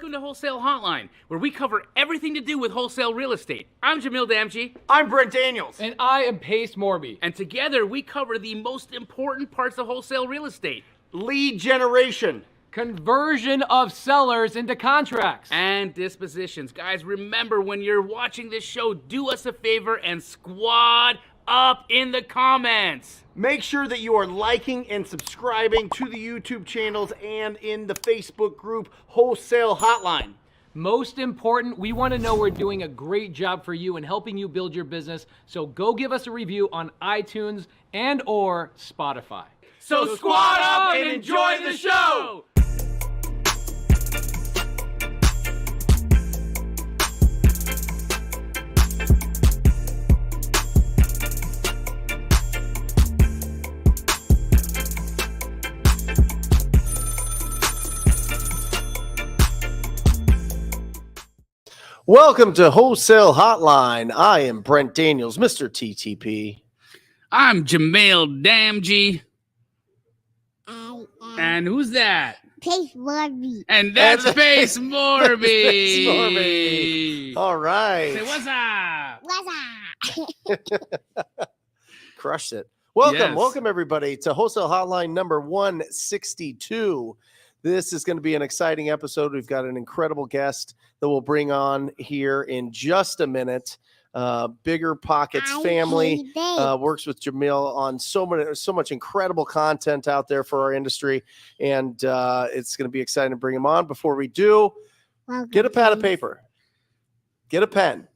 Welcome to Wholesale Hotline, where we cover everything to do with wholesale real estate. I'm Jamil Dainard. I'm Brent Daniels. And I am Pace Morby. And together we cover the most important parts of wholesale real estate. Lead generation. Conversion of sellers into contracts. And dispositions. Guys, remember when you're watching this show, do us a favor and squad up in the comments. Make sure that you are liking and subscribing to the YouTube channels and in the Facebook group Wholesale Hotline. Most important, we want to know we're doing a great job for you and helping you build your business. So go give us a review on iTunes and or Spotify. So squad up and enjoy the show. Welcome to Wholesale Hotline. I am Brent Daniels, Mr. TTP. I'm Jamil Dainard. And who's that? Pace Morby. And that's Pace Morby. Pace Morby. All right. Say what's up? What's up? Crushed it. Welcome, Yes. welcome everybody to Wholesale Hotline number 162. This is going to be an exciting episode. We've got an incredible guest that we'll bring on here in just a minute. Bigger Pockets family works with Jamil on so much incredible content out there for our industry, and it's going to be exciting to bring him on. Before we do, get a pad of paper, get a pen,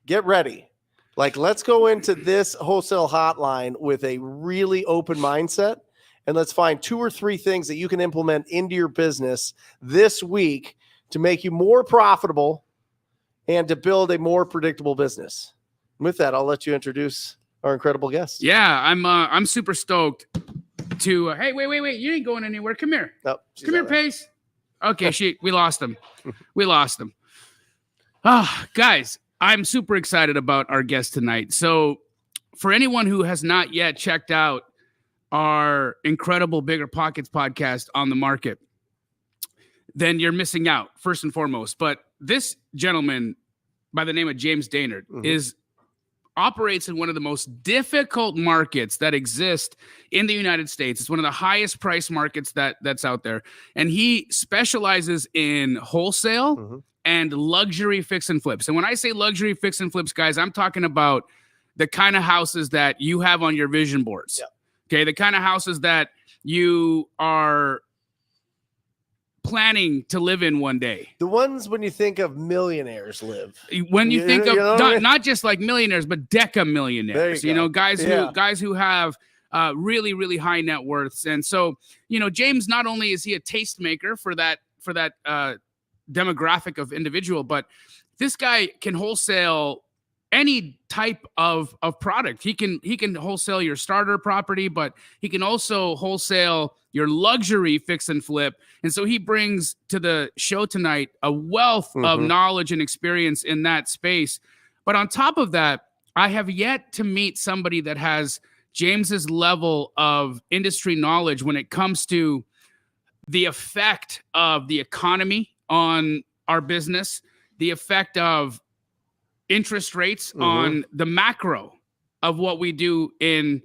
get ready. Let's go into this Wholesale Hotline with a really open mindset. And let's find 2 or 3 things that you can implement into your business this week to make you more profitable and to build a more predictable business. And with that, I'll let you introduce our incredible guest. Yeah, I'm super stoked to. Hey, wait! You ain't going anywhere. Come here. Oh, Come here, Pace. Okay, we lost him. We lost him. Guys, I'm super excited about our guest tonight. So, for anyone who has not yet checked out our incredible Bigger Pockets podcast on the market, then you're missing out, first and foremost. But this gentleman by the name of James Dainard operates in one of the most difficult markets that exist in the United States. It's one of the highest price markets that's out there. And he specializes in wholesale and luxury fix and flips. And when I say luxury fix and flips, guys, I'm talking about the kind of houses that you have on your vision boards. Yeah. Okay, the kind of houses that you are planning to live in one day. The ones when you think of millionaires live. When you think of I mean? not just like millionaires, but deca millionaires. You go. Guys who have really, really high net worths. And so, James, not only is he a tastemaker for that demographic of individual, but this guy can wholesale any type of product. He can wholesale your starter property, but he can also wholesale your luxury fix and flip. And so he brings to the show tonight a wealth of knowledge and experience in that space. But on top of that, I have yet to meet somebody that has James's level of industry knowledge when it comes to the effect of the economy on our business, the effect of interest rates on the macro of what we do in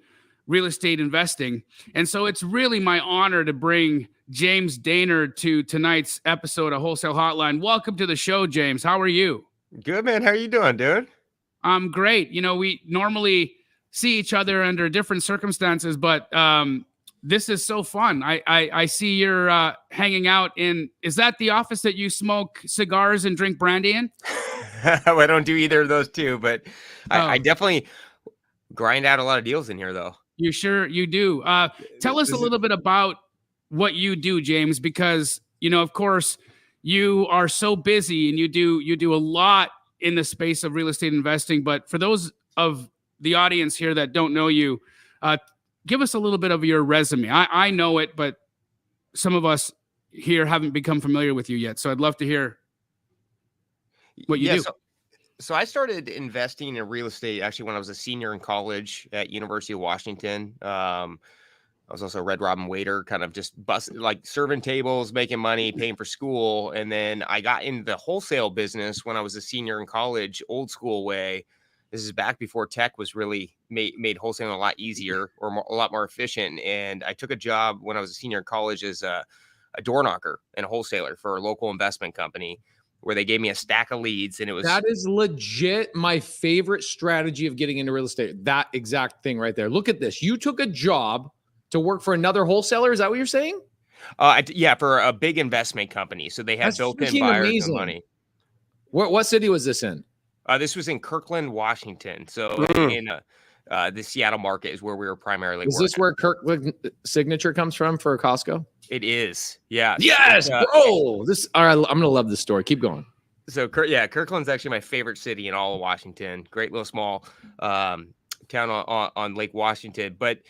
real estate investing. And so it's really my honor to bring James Dainard to tonight's episode of Wholesale Hotline. Welcome to the show, James. How are you? Good, man. How are you doing, dude? I'm great. We normally see each other under different circumstances, but this is so fun. I see you're hanging out in, is that the office that you smoke cigars and drink brandy in? I don't do either of those two, but I definitely grind out a lot of deals in here, though. You sure you do. Tell us a little bit about what you do, James, because, of course, you are so busy and you do a lot in the space of real estate investing. But for those of the audience here that don't know you, give us a little bit of your resume. I know it, but some of us here haven't become familiar with you yet. So I'd love to hear what you do. So I started investing in real estate actually when I was a senior in college at University of Washington. I was also a Red Robin waiter, kind of just like serving tables, making money, paying for school. And then I got into the wholesale business when I was a senior in college, old school way. This is back before tech was really made wholesaling a lot easier or a lot more efficient. And I took a job when I was a senior in college as a door knocker and a wholesaler for a local investment company, where they gave me a stack of leads, and it was That is legit my favorite strategy of getting into real estate. That exact thing right there. Look at this. You took a job to work for another wholesaler. Is that what you're saying? yeah, for a big investment company. So they had That's built-in freaking buyers amazing. and money. What city was this in? This was in Kirkland, Washington. So in the Seattle market is where we were primarily Is working. this where Kirkland signature comes from for Costco? It is. Yeah. Yes, bro. This. All right, I'm gonna love this story. Keep going. So Kirkland's actually my favorite city in all of Washington. Great little small town on Lake Washington. But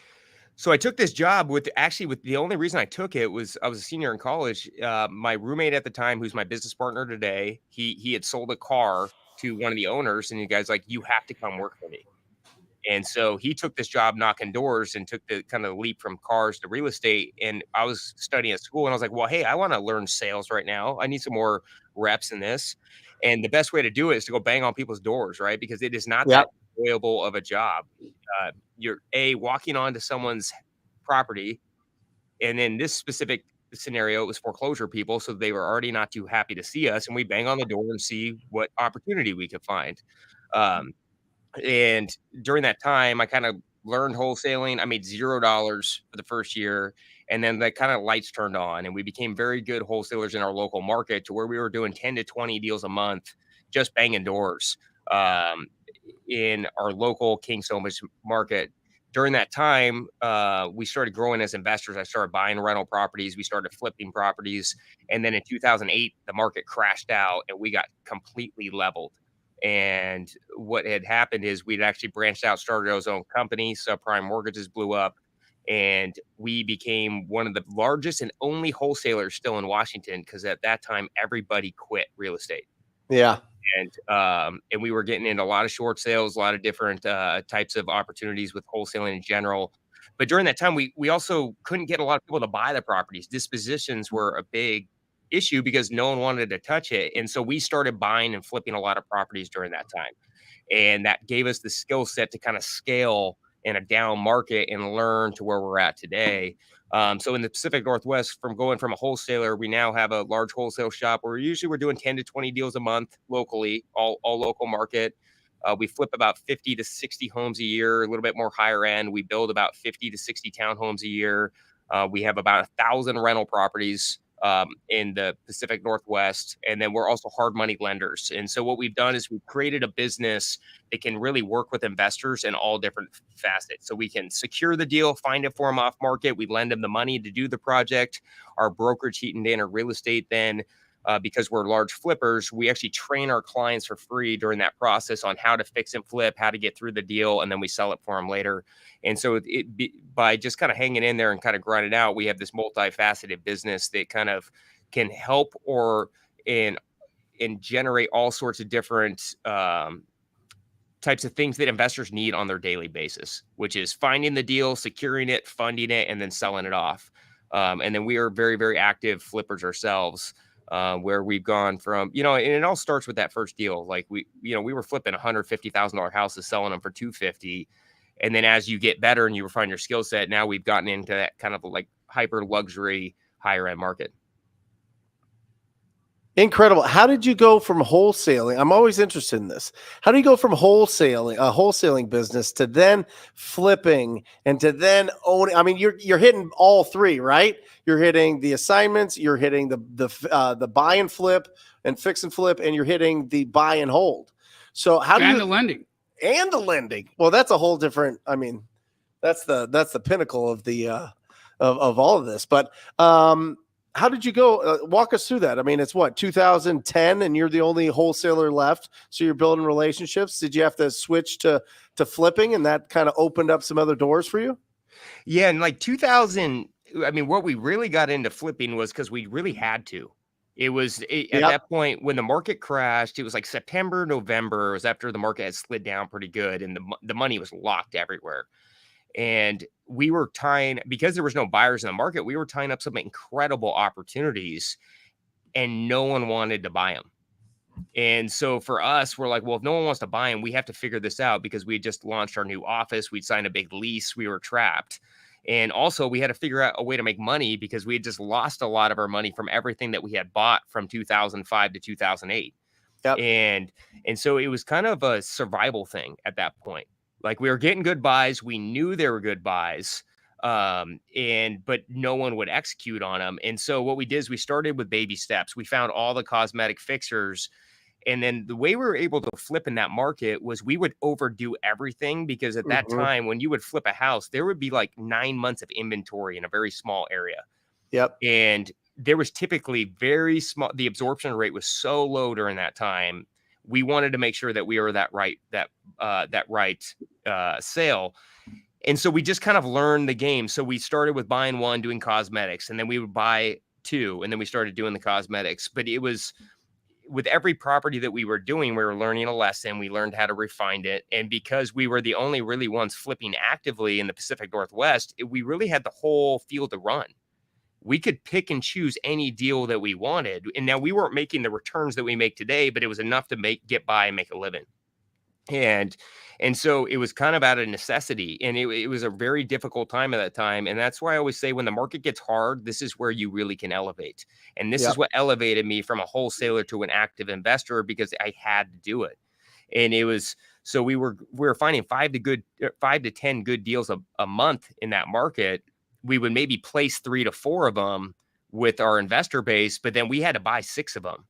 so I took this job with the only reason I took it was I was a senior in college. My roommate at the time, who's my business partner today, he had sold a car to one of the owners, and the guy's like, "You have to come work for me." And so he took this job knocking doors and took the kind of leap from cars to real estate. And I was studying at school, and I was like, well, hey, I want to learn sales right now. I need some more reps in this. And the best way to do it is to go bang on people's doors, right? Because it is not that enjoyable of a job. You're walking onto someone's property. And in this specific scenario, it was foreclosure people. So they were already not too happy to see us. And we bang on the door and see what opportunity we could find. And during that time, I kind of learned wholesaling. I made $0 for the first year. And then the kind of lights turned on, and we became very good wholesalers in our local market, to where we were doing 10 to 20 deals a month, just banging doors in our local King Stonebridge market. During that time, we started growing as investors. I started buying rental properties. We started flipping properties. And then in 2008, the market crashed out and we got completely leveled. And what had happened is we'd actually branched out, started our own company. Subprime mortgages blew up, and we became one of the largest and only wholesalers still in Washington, because at that time everybody quit real estate. Yeah. And we were getting into a lot of short sales, a lot of different types of opportunities with wholesaling in general. But during that time, we also couldn't get a lot of people to buy the properties. Dispositions were a big issue because no one wanted to touch it. And so we started buying and flipping a lot of properties during that time. And that gave us the skill set to kind of scale in a down market and learn to where we're at today. So in the Pacific Northwest, going from a wholesaler, we now have a large wholesale shop where we're doing 10 to 20 deals a month locally, all local market. We flip about 50 to 60 homes a year, a little bit more higher end. We build about 50 to 60 townhomes a year. We have about 1,000 rental properties in the Pacific Northwest. And then we're also hard money lenders. And so what we've done is we've created a business that can really work with investors in all different facets. So we can secure the deal, find it for them off market. We lend them the money to do the project. Our brokerage, Heaton Dainard Real Estate, then because we're large flippers, we actually train our clients for free during that process on how to fix and flip, how to get through the deal, and then we sell it for them later. And so by just kind of hanging in there and kind of grinding out, we have this multifaceted business that kind of can help and generate all sorts of different types of things that investors need on their daily basis, which is finding the deal, securing it, funding it, and then selling it off. And then we are very, very active flippers ourselves. Where we've gone from, and it all starts with that first deal. Like we were flipping $150,000 houses, selling them for $250,000. And then as you get better and you refine your skill set, now we've gotten into that kind of like hyper luxury, higher end market. Incredible. How did you go from wholesaling? I'm always interested in this. How do you go from wholesaling business to then flipping and to then owning? I mean, you're hitting all three, right? You're hitting the assignments, you're hitting the buy and flip and fix and flip, and you're hitting the buy and hold. So how do you the lending and the lending? Well, that's a whole different. I mean, that's the pinnacle of the of all of this. But how did you go? Walk us through that. I mean, it's 2010, and you're the only wholesaler left. So you're building relationships. Did you have to switch to flipping, and that kind of opened up some other doors for you? Yeah, in like 2000, I mean, what we really got into flipping was because we really had to. It was at that point when the market crashed. It was like September, November. It was after the market had slid down pretty good, and the money was locked everywhere. And we were because there was no buyers in the market, we were tying up some incredible opportunities and no one wanted to buy them. And so for us, we're like, well, if no one wants to buy them, we have to figure this out, because we had just launched our new office. We'd signed a big lease. We were trapped. And also we had to figure out a way to make money, because we had just lost a lot of our money from everything that we had bought from 2005 to 2008. Yep. And so it was kind of a survival thing at that point. Like, we were getting good buys. We knew they were good buys. But no one would execute on them. And so what we did is we started with baby steps. We found all the cosmetic fixers. And then the way we were able to flip in that market was we would overdo everything, because at that time, when you would flip a house, there would be like 9 months of inventory in a very small area. Yep. And there was typically very small. The absorption rate was so low during that time. We wanted to make sure that we were that right sale. And so we just kind of learned the game. So we started with buying one, doing cosmetics, and then we would buy two, and then we started doing the cosmetics. But it was, with every property that we were doing, we were learning a lesson. We learned how to refine it. And because we were the only really ones flipping actively in the Pacific Northwest, we really had the whole field to run. We could pick and choose any deal that we wanted. And now we weren't making the returns that we make today, but it was enough to get by and make a living. And so it was kind of out of necessity. And it was a very difficult time at that time. And that's why I always say, when the market gets hard, this is where you really can elevate. And this is what elevated me from a wholesaler to an active investor, because I had to do it. And it was, so we were finding 5 to 10 good deals a month in that market. We would maybe place 3 to 4 of them with our investor base, but then we had to buy 6 of them.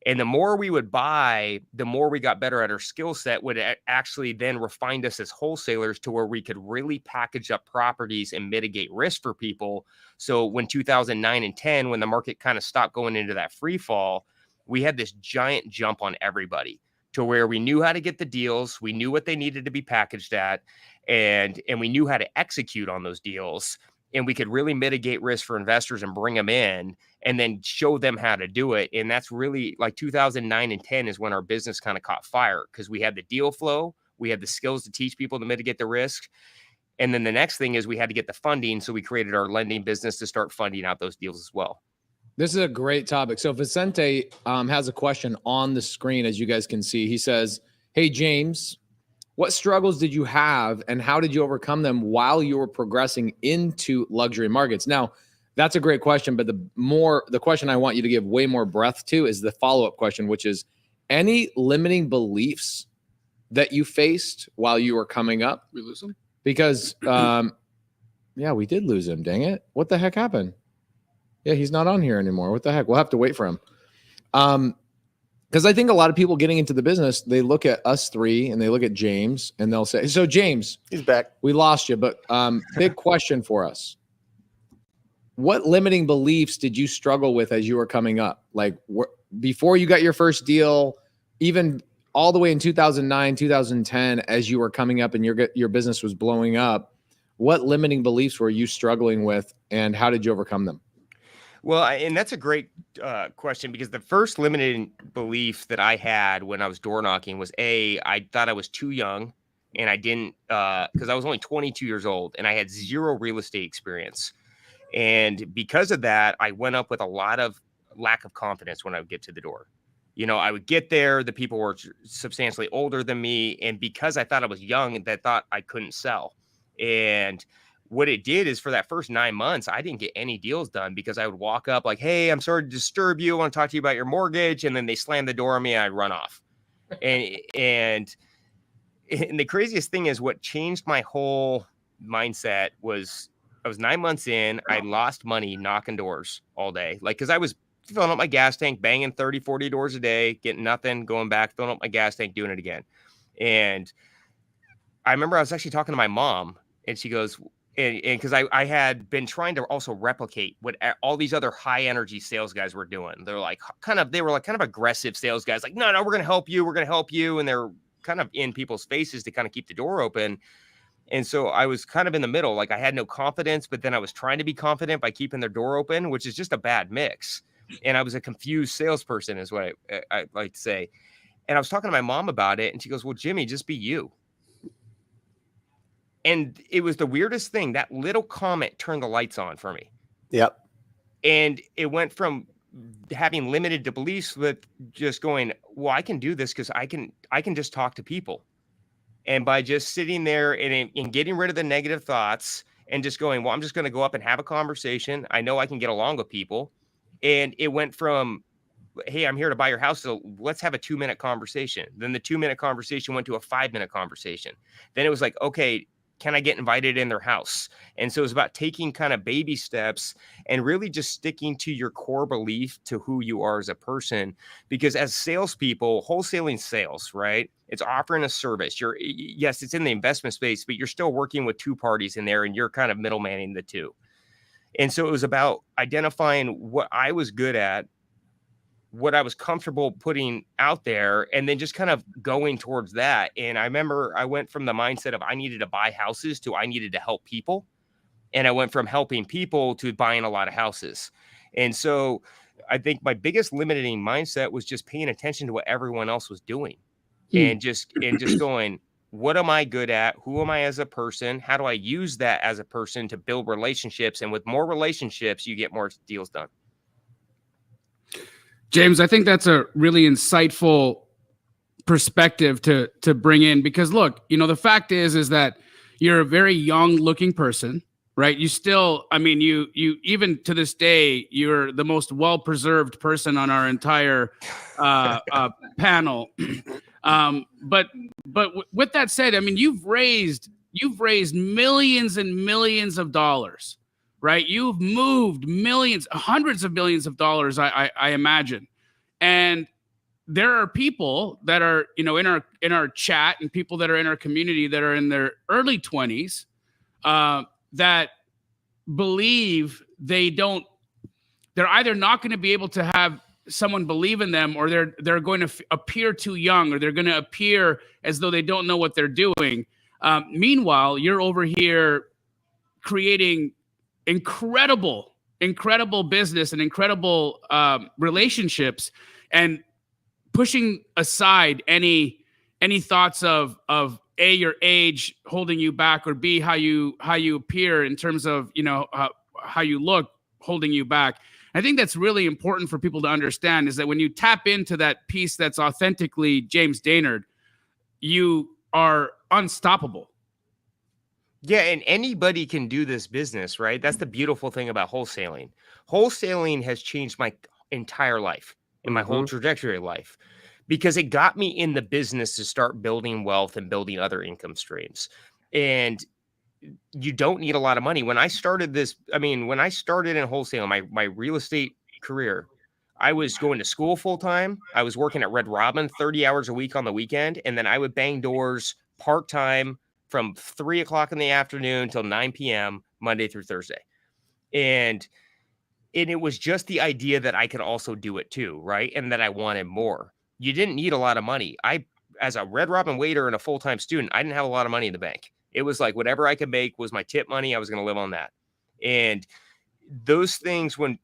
And the more we would buy, the more we got better at our skill set, would actually then refine us as wholesalers to where we could really package up properties and mitigate risk for people. So when 2009 and 10, when the market kind of stopped going into that free fall, we had this giant jump on everybody, to where we knew how to get the deals. We knew what they needed to be packaged at, and we knew how to execute on those deals. And we could really mitigate risk for investors and bring them in, and then show them how to do it. And that's really, like, 2009 and 10 is when our business kind of caught fire, because we had the deal flow, we had the skills to teach people to mitigate the risk. And then the next thing is we had to get the funding. So we created our lending business to start funding out those deals as well. This is a great topic. So Vicente has a question on the screen, as you guys can see. He says, hey, James, what struggles did you have, and how did you overcome them while you were progressing into luxury markets? Now, that's a great question, but the question I want you to give way more breadth to is the follow-up question, which is, any limiting beliefs that you faced while you were coming up? We lose them? Because, yeah, we did lose him. Dang it. What the heck happened? Yeah, he's not on here anymore. What the heck? We'll have to wait for him. Because I think a lot of people getting into the business, they look at us three and they look at James and they'll say, so James, he's back. We lost you, but big question for us. What limiting beliefs did you struggle with as you were coming up? Like before you got your first deal, even all the way in 2009, 2010, as you were coming up and your business was blowing up, what limiting beliefs were you struggling with, and how did you overcome them? Well, and that's a great question, because the first limiting belief that I had when I was door knocking was, I thought I was too young, and I didn't, because I was only 22 years old and I had zero real estate experience. And because of that, I went up with a lot of lack of confidence when I would get to the door. You know, I would get there, the people were substantially older than me. And because I thought I was young, they thought I couldn't sell. And what it did is, for that first 9 months, I didn't get any deals done, because I would walk up like, hey, I'm sorry to disturb you. I want to talk to you about your mortgage. And then they slam the door on me and I'd run off. And the craziest thing is, what changed my whole mindset was, I was 9 months in, I lost money knocking doors all day. Like, cause I was filling up my gas tank, banging 30, 40 doors a day, getting nothing, going back, filling up my gas tank, doing it again. And I remember I was actually talking to my mom, and she goes, and because I had been trying to also replicate what all these other high energy sales guys were doing. They were like kind of aggressive sales guys, like, no, we're going to help you. We're going to help you. And they're kind of in people's faces to kind of keep the door open. And so I was kind of in the middle. Like, I had no confidence, but then I was trying to be confident by keeping their door open, which is just a bad mix. And I was a confused salesperson, is what I like to say. And I was talking to my mom about it, and she goes, well, Jimmy, just be you. And it was the weirdest thing. That little comment turned the lights on for me. Yep. And it went from having limited beliefs with just going, well, I can do this because I can just talk to people. And by just sitting there and getting rid of the negative thoughts and just going, well, I'm just going to go up and have a conversation. I know I can get along with people. And it went from, hey, I'm here to buy your house, so let's have a 2-minute conversation. Then the 2-minute conversation went to a 5-minute conversation. Then it was like, okay, can I get invited in their house? And so it was about taking kind of baby steps and really just sticking to your core belief to who you are as a person. Because as salespeople, wholesaling sales, right? It's offering a service. Yes, it's in the investment space, but you're still working with two parties in there and you're kind of middlemaning the two. And so it was about identifying what I was good at, what I was comfortable putting out there, and then just kind of going towards that. And I remember I went from the mindset of I needed to buy houses to I needed to help people. And I went from helping people to buying a lot of houses. And so I think my biggest limiting mindset was just paying attention to what everyone else was doing and just going, what am I good at? Who am I as a person? How do I use that as a person to build relationships? And with more relationships, you get more deals done. James, I think that's a really insightful perspective to bring in, because look, the fact is that you're a very young looking person, right? You still, you even to this day, you're the most well-preserved person on our entire panel. But with that said, you've raised millions and millions of dollars, right? You've moved millions, hundreds of millions of dollars, I imagine. And there are people that are, in our chat and people that are in our community that are in their early 20s that believe they're either not going to be able to have someone believe in them, or they're going to appear too young, or they're going to appear as though they don't know what they're doing. Meanwhile, you're over here creating incredible business and incredible relationships, and pushing aside any thoughts of A, your age holding you back, or B, how you appear in terms of how you look holding you back. I think that's really important for people to understand, is that when you tap into that piece that's authentically James Dainard, you are unstoppable. Yeah, and anybody can do this business, right? That's the beautiful thing about wholesaling. Wholesaling has changed my entire life and my whole trajectory of life, because it got me in the business to start building wealth and building other income streams. And you don't need a lot of money. When I started in wholesaling, my real estate career, I was going to school full time. I was working at Red Robin 30 hours a week on the weekend. And then I would bang doors part-time from 3 o'clock in the afternoon till 9 p.m. Monday through Thursday. And it was just the idea that I could also do it too, right? And that I wanted more. You didn't need a lot of money. As a Red Robin waiter and a full-time student, I didn't have a lot of money in the bank. It was like whatever I could make was my tip money. I was going to live on that. And those things, when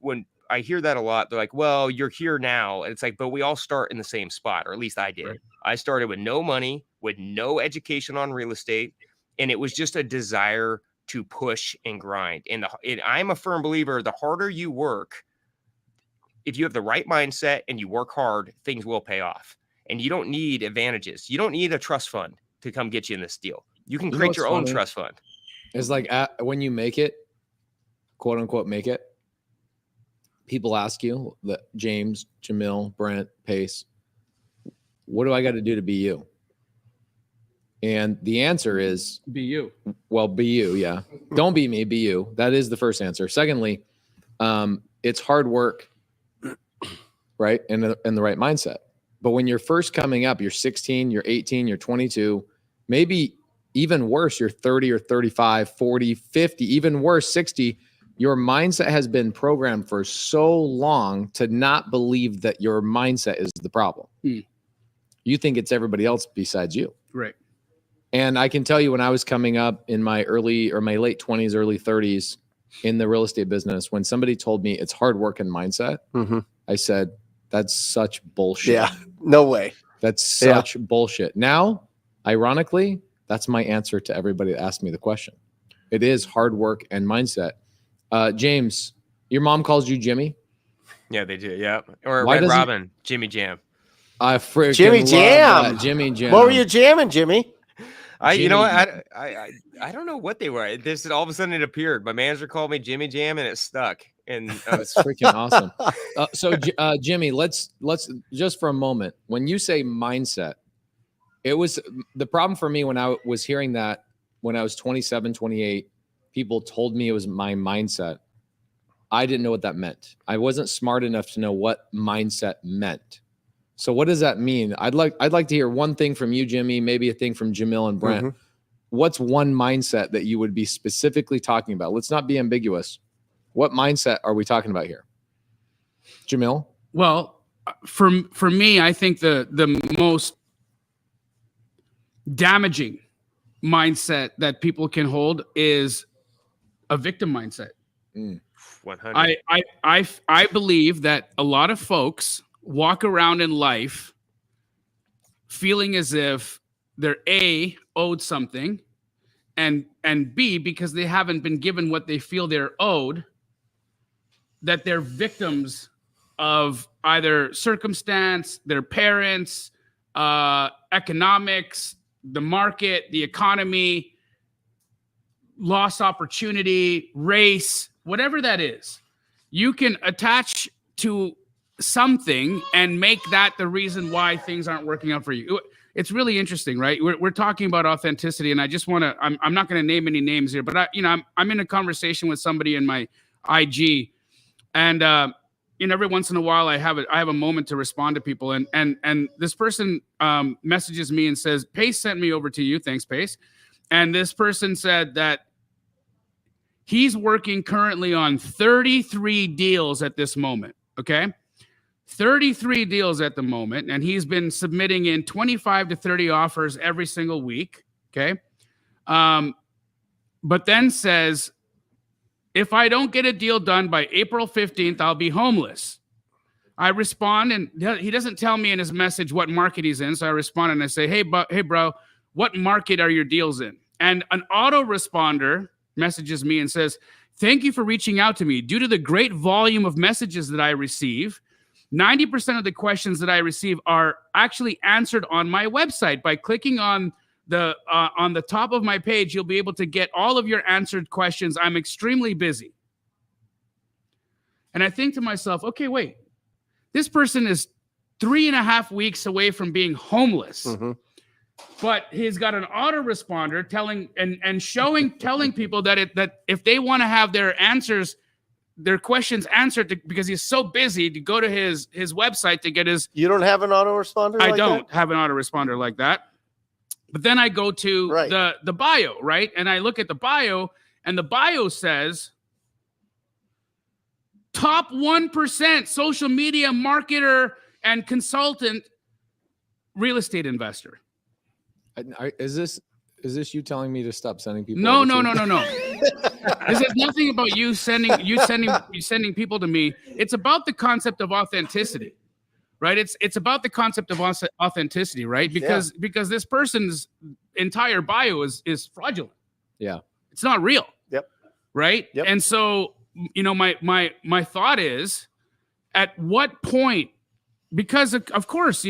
I hear that a lot, they're like, well, you're here now. And it's like, but we all start in the same spot, or at least I did. Right. I started with no money, with no education on real estate. And it was just a desire to push and grind. And I'm a firm believer, the harder you work, if you have the right mindset and you work hard, things will pay off. And you don't need advantages. You don't need a trust fund to come get you in this deal. You can create your own trust fund. It's like when you make it, quote unquote, make it, people ask you, James, Jamil, Brent, Pace, what do I got to do to be you? And the answer is be you. Well, be you. Yeah. Don't be me, be you. That is the first answer. Secondly, it's hard work, right? And the right mindset. But when you're first coming up, you're 16, you're 18, you're 22, maybe even worse, you're 30 or 35, 40, 50, even worse, 60. Your mindset has been programmed for so long to not believe that your mindset is the problem. You think it's everybody else besides you. Right. And I can tell you, when I was coming up in my my late 20s, early 30s in the real estate business, when somebody told me it's hard work and mindset, I said, that's such bullshit. Yeah, no way. That's such bullshit. Now, ironically, That's my answer to everybody that asked me the question. It is hard work and mindset. James, your mom calls you Jimmy? Yeah, they do. Yeah. Or Why Red doesn't- Robin, Jimmy Jam. I freaking Jimmy love Jam. that. Jimmy Jam. What were you jamming, Jimmy? You know Jimmy what? I don't know what they were. This all of a sudden it appeared. My manager called me Jimmy Jam, and it stuck. And That's freaking awesome. Jimmy, let's just for a moment. When you say mindset, it was the problem for me when I was hearing that when I was 27, 28, people told me it was my mindset. I didn't know what that meant. I wasn't smart enough to know what mindset meant. So what does that mean? I'd like to hear one thing from you, Jimmy, maybe a thing from Jamil and Brent. Mhm. What's one mindset that you would be specifically talking about? Let's not be ambiguous. What mindset are we talking about here? Jamil? Well, for me, I think the most damaging mindset that people can hold is a victim mindset. 100. I believe that a lot of folks walk around in life feeling as if they're A, owed something, and B, because they haven't been given what they feel they're owed, that they're victims of either circumstance, their parents, economics, the market, the economy, lost opportunity, race, whatever that is. You can attach to something and make that the reason why things aren't working out for you. It's really interesting, right? We're talking about authenticity, and I just want to. I'm not going to name any names here, but I'm in a conversation with somebody in my IG, and every once in a while I have a moment to respond to people, and this person messages me and says, "Pace sent me over to you, thanks, Pace," and this person said that he's working currently on 33 deals at this moment. Okay. 33 deals at the moment, and he's been submitting in 25 to 30 offers every single week. Okay. But then says, if I don't get a deal done by April 15th, I'll be homeless. I respond, and he doesn't tell me in his message what market he's in. So I respond and I say, hey, bro, what market are your deals in? And an autoresponder messages me and says, thank you for reaching out to me. Due to the great volume of messages that I receive, 90% of the questions that I receive are actually answered on my website. By clicking on the top of my page, you'll be able to get all of your answered questions. I'm extremely busy. And I think to myself, okay, wait, this person is 3.5 weeks away from being homeless. Mm-hmm. But he's got an autoresponder telling people that if they want to have their questions answered because he's so busy to go to his website to get his. You don't have an autoresponder? I don't have an autoresponder like that. But then I go to the bio, right? And I look at the bio, and the bio says top 1% social media marketer and consultant real estate investor. Is this you telling me to stop sending people? No. This is nothing about you sending people to me. It's about the concept of authenticity, right? It's about the concept of authenticity, right? Because this person's entire bio is fraudulent. Yeah, it's not real. Yep. Right. Yep. And so my thought is, at what point? Because of course,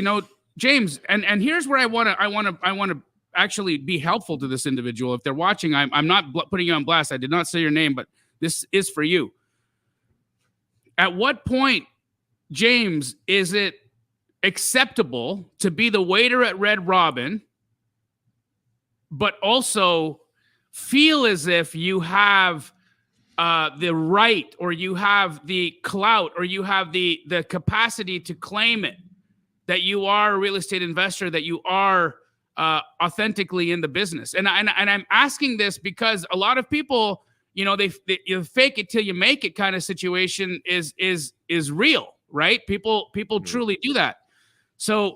James, and here's where I want to actually be helpful to this individual. If they're watching, I'm not putting you on blast. I did not say your name, but this is for you. At what point, James, is it acceptable to be the waiter at Red Robin, but also feel as if you have the right, or you have the clout, or you have the capacity to claim it, that you are a real estate investor, that you are authentically in the business? And I'm asking this because a lot of people, they fake it till you make it kind of situation is real, right? People truly do that. So,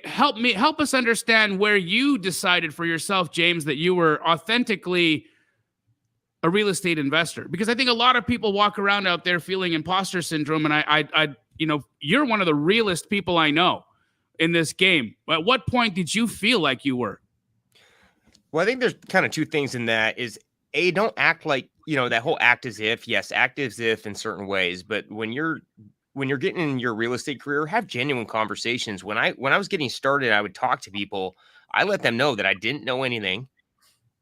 help us understand where you decided for yourself, James, that you were authentically a real estate investor. Because I think a lot of people walk around out there feeling imposter syndrome, and I you're one of the realest people I know in this game. At what point did you feel like you were? Well, I think there's kind of two things in that is don't act like, that whole act as if, yes, act as if in certain ways. But when you're getting in your real estate career, have genuine conversations. When I was getting started, I would talk to people. I let them know that I didn't know anything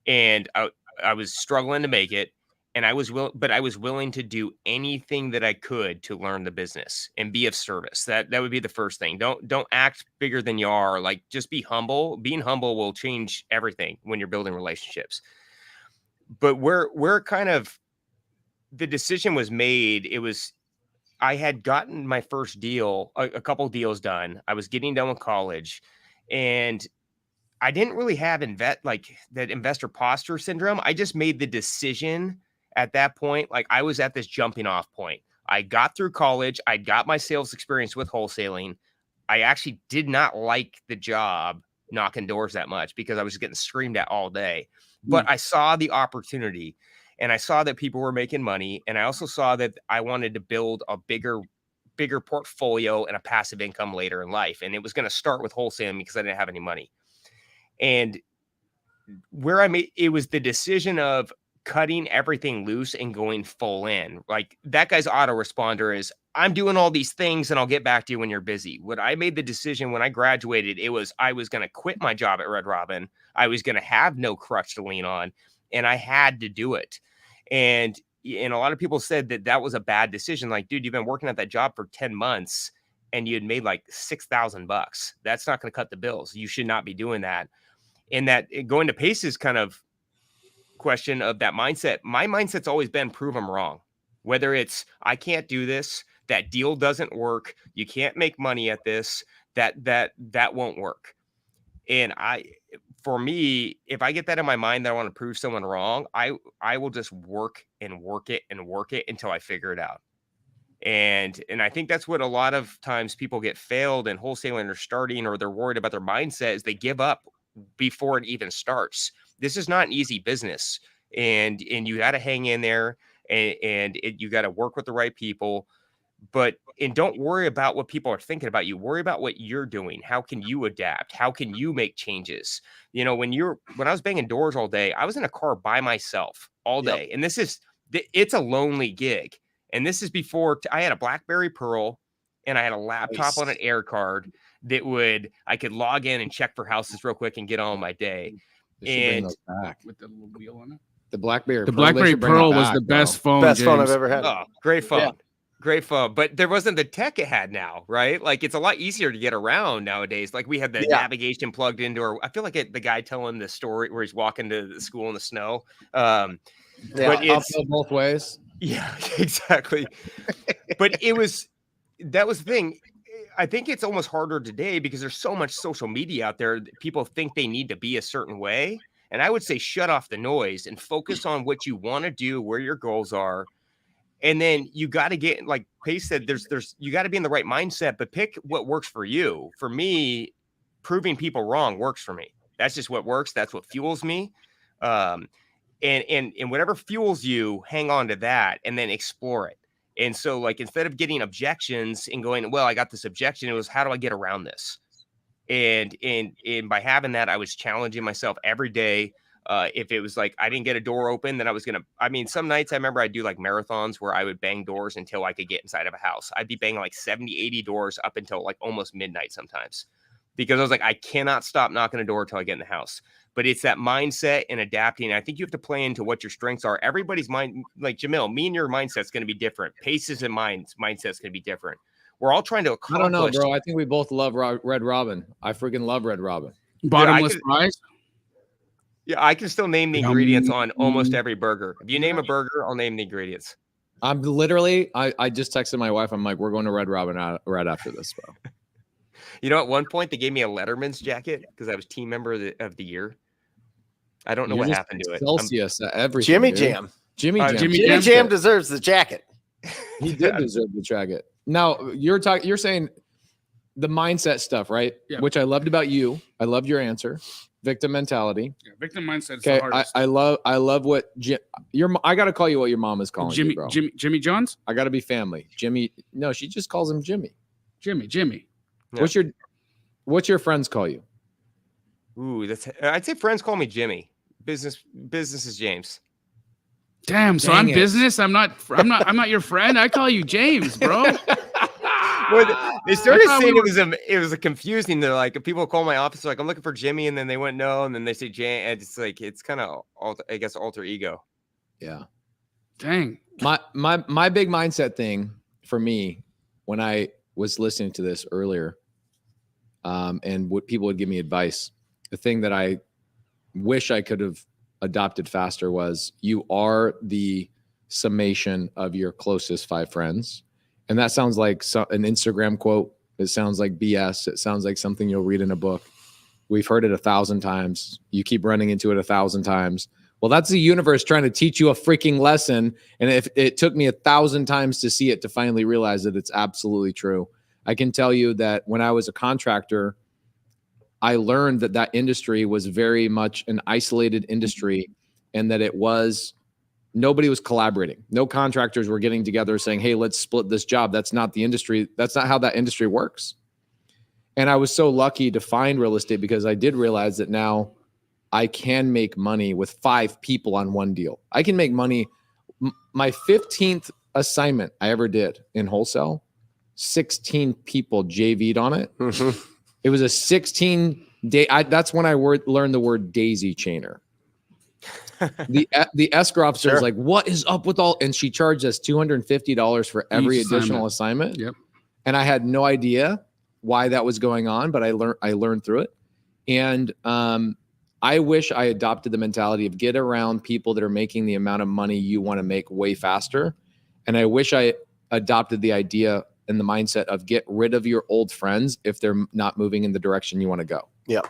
and I was struggling to make it. And I was willing to do anything that I could to learn the business and be of service. That would be the first thing. Don't act bigger than you are. Like, just be humble. Being humble will change everything when you're building relationships. But where kind of the decision was made, I had gotten my first deal, a couple deals done. I was getting done with college, and I didn't really have that investor posture syndrome. I just made the decision at that point. Like, I was at this jumping off point. I got through college. I got my sales experience with wholesaling. I actually did not like the job knocking doors that much because I was getting screamed at all day. But I saw the opportunity, and I saw that people were making money. And I also saw that I wanted to build a bigger portfolio and a passive income later in life. And it was going to start with wholesaling because I didn't have any money. And it was the decision of cutting everything loose and going full in. Like, that guy's autoresponder is, I'm doing all these things and I'll get back to you when you're busy. When I made the decision when I graduated, I was going to quit my job at Red Robin. I was going to have no crutch to lean on, and I had to do it. And a lot of people said that was a bad decision. Like, dude, you've been working at that job for 10 months and you had made like $6,000. That's not going to cut the bills. You should not be doing that. And that going to Pace's kind of question of that mindset, my mindset's always been prove them wrong. Whether it's, I can't do this, that deal doesn't work, you can't make money at this, that won't work. And for me, if I get that in my mind that I want to prove someone wrong, I will just work and work it and work it until I figure it out. And I think that's what a lot of times people get failed in wholesaling or starting, or they're worried about their mindset, is they give up before it even starts. This is not an easy business, and you got to hang in there, and you got to work with the right people. And don't worry about what people are thinking about you. Worry about what you're doing. How can you adapt? How can you make changes? When I was banging doors all day, I was in a car by myself all day. Yep. And it's a lonely gig. And this is before I had a BlackBerry Pearl, and I had a laptop on an air card I could log in and check for houses real quick and get on my day. And with the little wheel on it. The BlackBerry Pearl was the best phone. Best phone I've ever had. Oh, great phone. Yeah. Great phone. But there wasn't the tech it had now, right? Like, it's a lot easier to get around nowadays. Like, we had the navigation plugged into I feel like the guy telling the story where he's walking to the school in the snow. But it's both ways. Yeah, exactly. But that was the thing. I think it's almost harder today because there's so much social media out there that people think they need to be a certain way. And I would say shut off the noise and focus on what you want to do, where your goals are. And then you got to get, like Pace said, you got to be in the right mindset, but pick what works for you. For me, proving people wrong works for me. That's just what works. That's what fuels me. And whatever fuels you, hang on to that and then explore it. And so, like, instead of getting objections and going, well, I got this objection, it was, how do I get around this? And by having that, I was challenging myself every day. If it was like I didn't get a door open, then I was going to, some nights I remember I'd do like marathons where I would bang doors until I could get inside of a house. I'd be banging like 70, 80 doors up until like almost midnight sometimes, because I was like, I cannot stop knocking a door until I get in the house. But it's that mindset and adapting. I think you have to play into what your strengths are. Everybody's mind, like Jamil, me and your mindset's going to be different. Pace's and mine's mindset's going to be different. We're all trying to accomplish. I don't know, bro. I think we both love Red Robin. I freaking love Red Robin. Bottomless fries. Yeah, I can still name the ingredients on almost every burger. If you name a burger, I'll name the ingredients. I'm literally, I just texted my wife. I'm like, we're going to Red Robin right after this, bro. At one point they gave me a Letterman's jacket because I was team member of the year. I don't know what happened to it. Celsius, everything. Jimmy Jam deserves the jacket. He did deserve the jacket. Now you're saying the mindset stuff, right? Yeah. Which I loved about you. I loved your answer. Victim mentality. Yeah, victim mindset is the hardest. I love what I got to call you what your mom is calling you, bro. Jimmy Johns. I got to be family. Jimmy. No, she just calls him Jimmy. Jimmy. Yeah. What's your friends call you? Ooh, I'd say friends call me Jimmy. business is James. Damn. So Dang I'm it. business. I'm not your friend. I call you James, bro. Well, they started thought saying we it was a confusing. They're like, people call my office like, I'm looking for Jimmy, and then they went no, and then they say James. And it's like it's kind of I guess alter ego. Yeah. Dang. My big mindset thing for me when I was listening to this earlier, and what people would give me advice, the thing that I wish I could have adopted faster was you are the summation of your closest 5 friends. And that sounds like an Instagram quote. It sounds like BS. It sounds like something you'll read in a book. We've heard it 1,000 times. You keep running into it 1,000 times. Well, that's the universe trying to teach you a freaking lesson. And if it took me 1,000 times to see it to finally realize that it's absolutely true. I can tell you that when I was a contractor, I learned that industry was very much an isolated industry, and that nobody was collaborating. No contractors were getting together saying, hey, let's split this job. That's not the industry. That's not how that industry works. And I was so lucky to find real estate because I did realize that now I can make money with 5 people on one deal. I can make money. My 15th assignment I ever did in wholesale, 16 people JV'd on it. Mhm. It was a 16-day. That's when I learned the word daisy chainer. The escrow officer was like, what is up with all? And she charged us $250 for every additional assignment. Yep. And I had no idea why that was going on, but I learned through it. And I wish I adopted the mentality of get around people that are making the amount of money you want to make way faster. And I wish I adopted the idea and the mindset of get rid of your old friends if they're not moving in the direction you want to go. Yeah.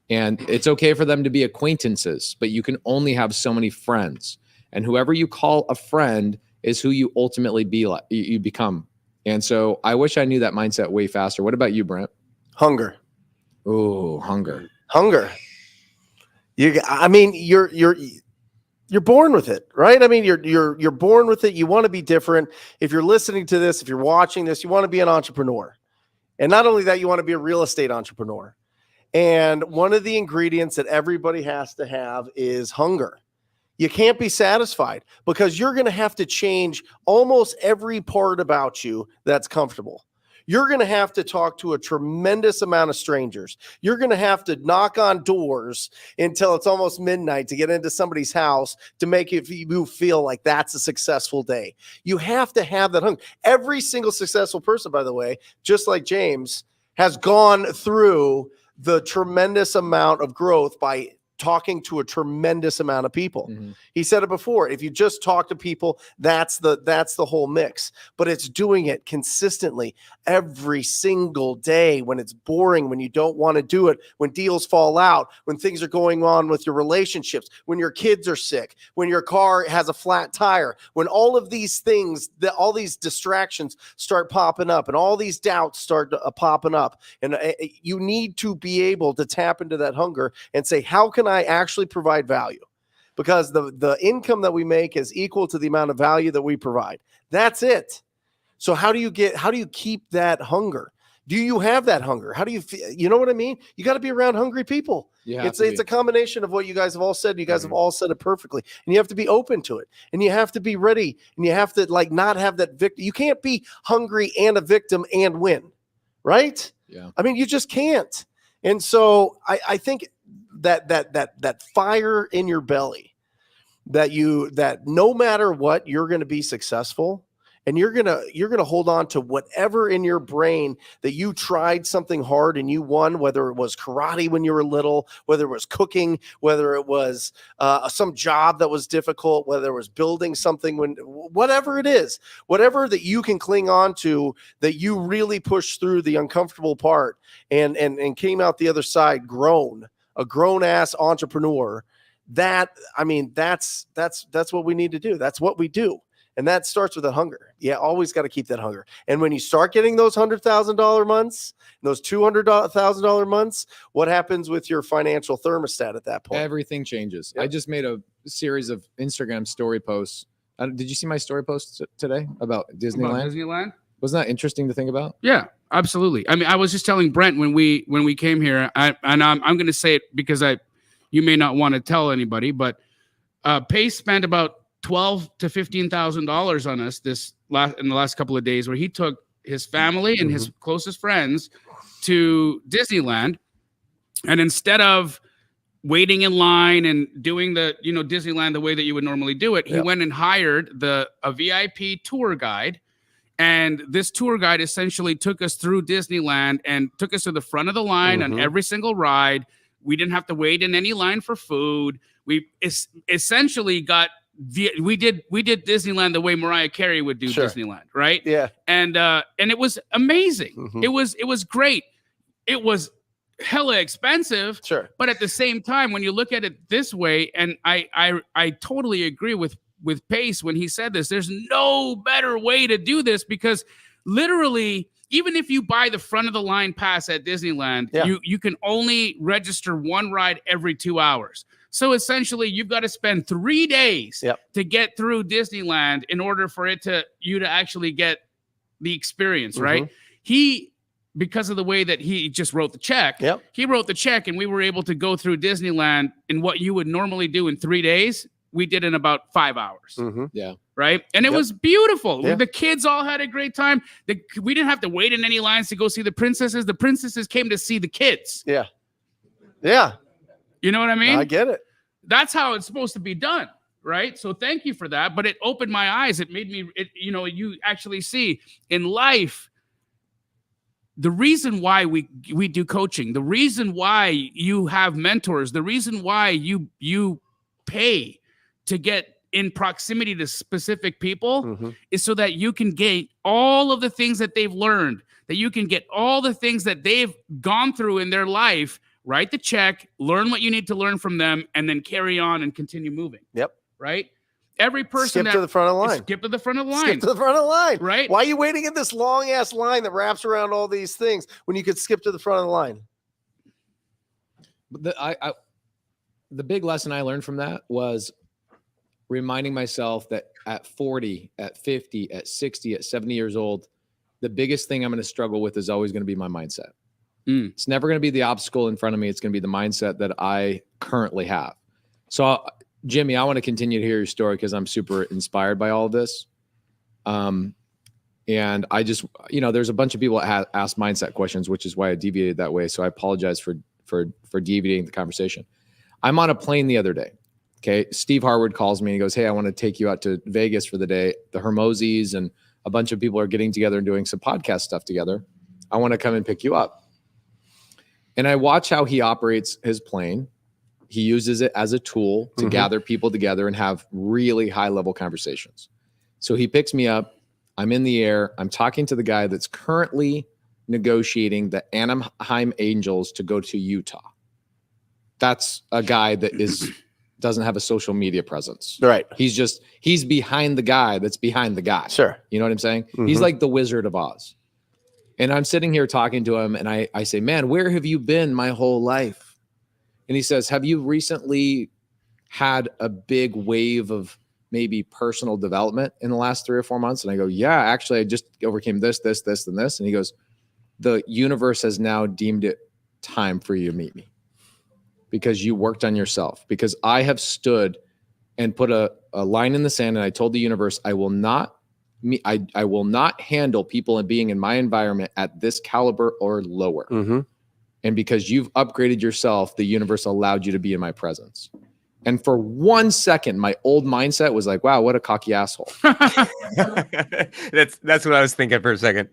And it's okay for them to be acquaintances, but you can only have so many friends. And whoever you call a friend is who you ultimately you become. And so I wish I knew that mindset way faster. What about you, Brent? Hunger. Oh, hunger. You're born with it, right? I mean, you're born with it. You want to be different. If you're listening to this, if you're watching this, you want to be an entrepreneur. And not only that, you want to be a real estate entrepreneur. And one of the ingredients that everybody has to have is hunger. You can't be satisfied because you're going to have to change almost every part about you that's comfortable. You're going to have to talk to a tremendous amount of strangers. You're going to have to knock on doors until it's almost midnight to get into somebody's house to make you feel like that's a successful day. You have to have that hunger. Every single successful person, by the way, just like James, has gone through the tremendous amount of growth by talking to a tremendous amount of people. Mm-hmm. He said it before. If you just talk to people, that's the whole mix. But it's doing it consistently every single day when it's boring, when you don't want to do it, when deals fall out, when things are going on with your relationships, when your kids are sick, when your car has a flat tire, when all of these things, all these distractions start popping up and all these doubts start popping up. And you need to be able to tap into that hunger and say, how can I actually provide value? Because the income that we make is equal to the amount of value that we provide. That's it. So how do you keep that hunger? Do you have that hunger? How do you feel? You know what I mean? You got to be around hungry people. It's a combination of what you guys have all said. You guys have all said it perfectly. And you have to be open to it. And you have to be ready. And you have to not have that victim. You can't be hungry and a victim and win. Right? Yeah. I mean, you just can't. And so I think that fire in your belly, that no matter what, you're going to be successful, and you're going to hold on to whatever in your brain that you tried something hard and you won, whether it was karate when you were little, whether it was cooking, whether it was some job that was difficult, whether it was building something, whatever it is, whatever that you can cling on to, that you really pushed through the uncomfortable part and came out the other side a grown-ass entrepreneur. That's what we need to do. That's what we do. And that starts with a hunger. Yeah, always got to keep that hunger. And when you start getting those $100,000 months, those $200,000 months, what happens with your financial thermostat at that point? Everything changes. Yep. I just made a series of Instagram story posts. Did you see my story post today about Disneyland? Wasn't that interesting to think about? Yeah, absolutely. I mean, I was just telling Brent when we came here, I'm going to say it because you may not want to tell anybody, but Pace spent about $12,000 to $15,000 on us in the last couple of days, where he took his family and his closest friends to Disneyland, and instead of waiting in line and doing the Disneyland the way that you would normally do it, he went and hired a VIP tour guide. And this tour guide essentially took us through Disneyland and took us to the front of the line on every single ride. We didn't have to wait in any line for food. We essentially we did Disneyland the way Mariah Carey would do Disneyland, right? Yeah. And it was amazing. It was great. It was hella expensive. Sure. But at the same time, when you look at it this way, and I totally agree with Pace when he said this, there's no better way to do this, because literally, even if you buy the front of the line pass at Disneyland, you can only register one ride every 2 hours. So essentially, you've got to spend 3 days to get through Disneyland in order for you to actually get the experience, right? Because of the way that he just wrote the check, he wrote the check, and we were able to go through Disneyland in what you would normally do in 3 days. We did in about 5 hours. Yeah. Right. And it was beautiful. The kids all had a great time. We didn't have to wait in any lines to go see the princesses. The princesses came to see the kids. Yeah. Yeah. You know what I mean? I get it. That's how it's supposed to be done. Right. So thank you for that. But it opened my eyes. It made me, you actually see in life, the reason why we do coaching, the reason why you have mentors, the reason why you pay to get in proximity to specific people is so that you can gain all of the things that they've learned, that you can get all the things that they've gone through in their life, write the check, learn what you need to learn from them, and then carry on and continue moving. Yep. Right? Every person skip to the front of the line. Skip to the front of the line. Skip to the front of the line. Right? Why are you waiting in this long ass line that wraps around all these things when you could skip to the front of the line? The big lesson I learned from that was reminding myself that at 40, at 50, at 60, at 70 years old, the biggest thing I'm going to struggle with is always going to be my mindset. It's never going to be the obstacle in front of me. It's going to be the mindset that I currently have. So, Jimmy, I want to continue to hear your story because I'm super inspired by all of this. And I just, there's a bunch of people that ask mindset questions, which is why I deviated that way. So I apologize for deviating the conversation. I'm on a plane the other day. Okay. Steve Harwood calls me and he goes, "Hey, I want to take you out to Vegas for the day. The Hermosis and a bunch of people are getting together and doing some podcast stuff together. I want to come and pick you up." And I watch how he operates his plane. He uses it as a tool to gather people together and have really high level conversations. So he picks me up. I'm in the air. I'm talking to the guy that's currently negotiating the Anaheim Angels to go to Utah. That's a guy that doesn't have a social media presence. Right. He's behind the guy that's behind the guy. Sure. You know what I'm saying? He's like the Wizard of Oz. And I'm sitting here talking to him and I say, "Man, where have you been my whole life?" And he says, "Have you recently had a big wave of maybe personal development in the last 3 or 4 months?" And I go, "Yeah, actually, I just overcame this, and this." And he goes, "The universe has now deemed it time for you to meet me because you worked on yourself. Because I have stood and put a line in the sand, and I told the universe, I will not handle people and being in my environment at this caliber or lower. And because you've upgraded yourself, the universe allowed you to be in my presence." And for 1 second, my old mindset was like, "Wow, what a cocky asshole." That's what I was thinking for a second.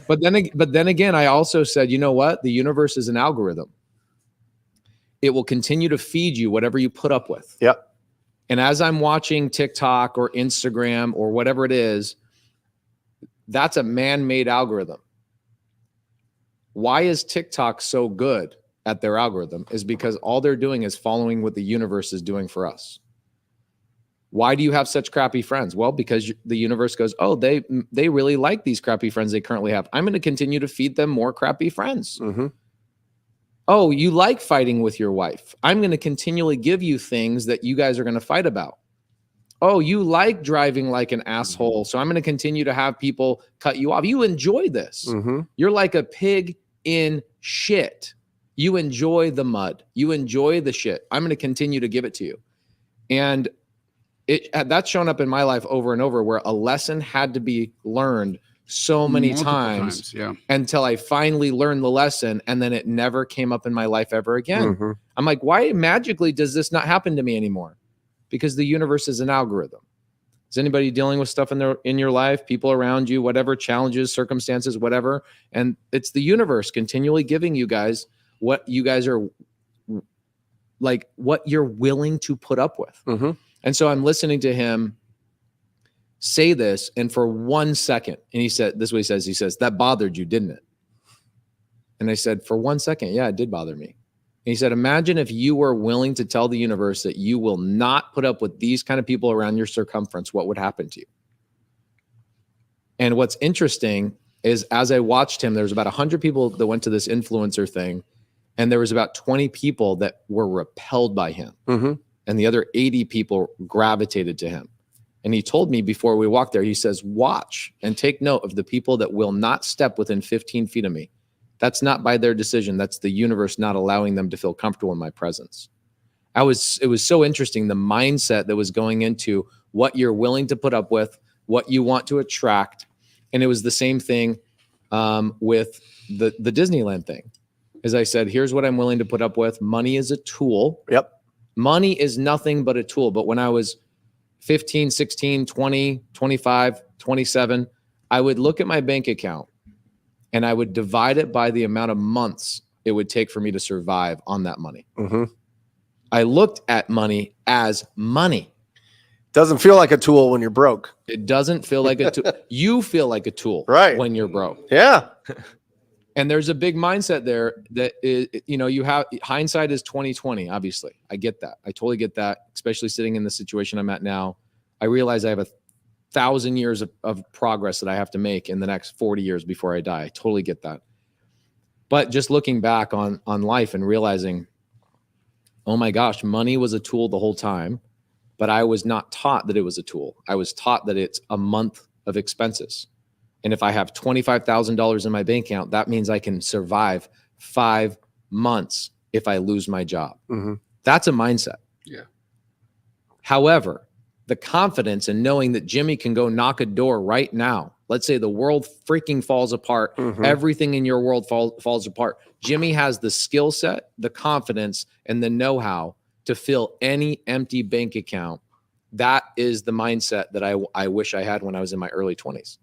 But then again, I also said, you know what? The universe is an algorithm. It will continue to feed you whatever you put up with. Yep. And as I'm watching TikTok or Instagram or whatever it is, that's a man-made algorithm. Why is TikTok so good at their algorithm? Is because all they're doing is following what the universe is doing for us. Why do you have such crappy friends? Well, because the universe goes, "Oh, they really like these crappy friends they currently have. I'm going to continue to feed them more crappy friends." "Oh, you like fighting with your wife. I'm going to continually give you things that you guys are going to fight about." "Oh, you like driving like an asshole. So I'm going to continue to have people cut you off. You enjoy this. You're like a pig in shit. You enjoy the mud. You enjoy the shit. I'm going to continue to give it to you. And that's shown up in my life over and over, where a lesson had to be learned so many Multiple times yeah. until I finally learned the lesson, and then it never came up in my life ever again. Mm-hmm. I'm like, why magically does this not happen to me anymore? Because the universe is an algorithm. Is anybody dealing with stuff in your life, people around you, whatever, challenges, circumstances, whatever? And it's the universe continually giving you guys what you guys are like, what you're willing to put up with. Mm-hmm. And so I'm listening to him say this, and for 1 second, and he said, this is what he says, that bothered you, didn't it? And I said, for 1 second, yeah, it did bother me. And he said, imagine if you were willing to tell the universe that you will not put up with these kind of people around your circumference, what would happen to you? And what's interesting is, as I watched him, there was about 100 people that went to this influencer thing, and there was about 20 people that were repelled by him. Mm-hmm. And the other 80 people gravitated to him. And he told me before we walked there, he says, watch and take note of the people that will not step within 15 feet of me. That's not by their decision. That's the universe not allowing them to feel comfortable in my presence. It was so interesting, the mindset that was going into what you're willing to put up with, what you want to attract. And it was the same thing with the Disneyland thing. As I said, here's what I'm willing to put up with. Money is a tool. Yep. Money is nothing but a tool. But when I was 15, 16, 20, 25, 27, I would look at my bank account and I would divide it by the amount of months it would take for me to survive on that money. Mm-hmm. I looked at money as money. Doesn't feel like a tool when you're broke. It doesn't feel like a tool. You feel like a tool, right, when you're broke. Yeah. And there's a big mindset there that is, you have, hindsight is 20/20. Obviously, I get that. I totally get that. Especially sitting in the situation I'm at now, I realize I have 1,000 years of progress that I have to make in the next 40 years before I die. I totally get that. But just looking back on life and realizing, oh my gosh, money was a tool the whole time, but I was not taught that it was a tool. I was taught that it's a month of expenses. And if I have $25,000 in my bank account, that means I can survive 5 months if I lose my job. Mm-hmm. That's a mindset. Yeah. However, the confidence in knowing that Jimmy can go knock a door right now. Let's say the world freaking falls apart. Mm-hmm. Everything in your world falls apart. Jimmy has the skill set, the confidence, and the know-how to fill any empty bank account. That is the mindset that I wish I had when I was in my early 20s.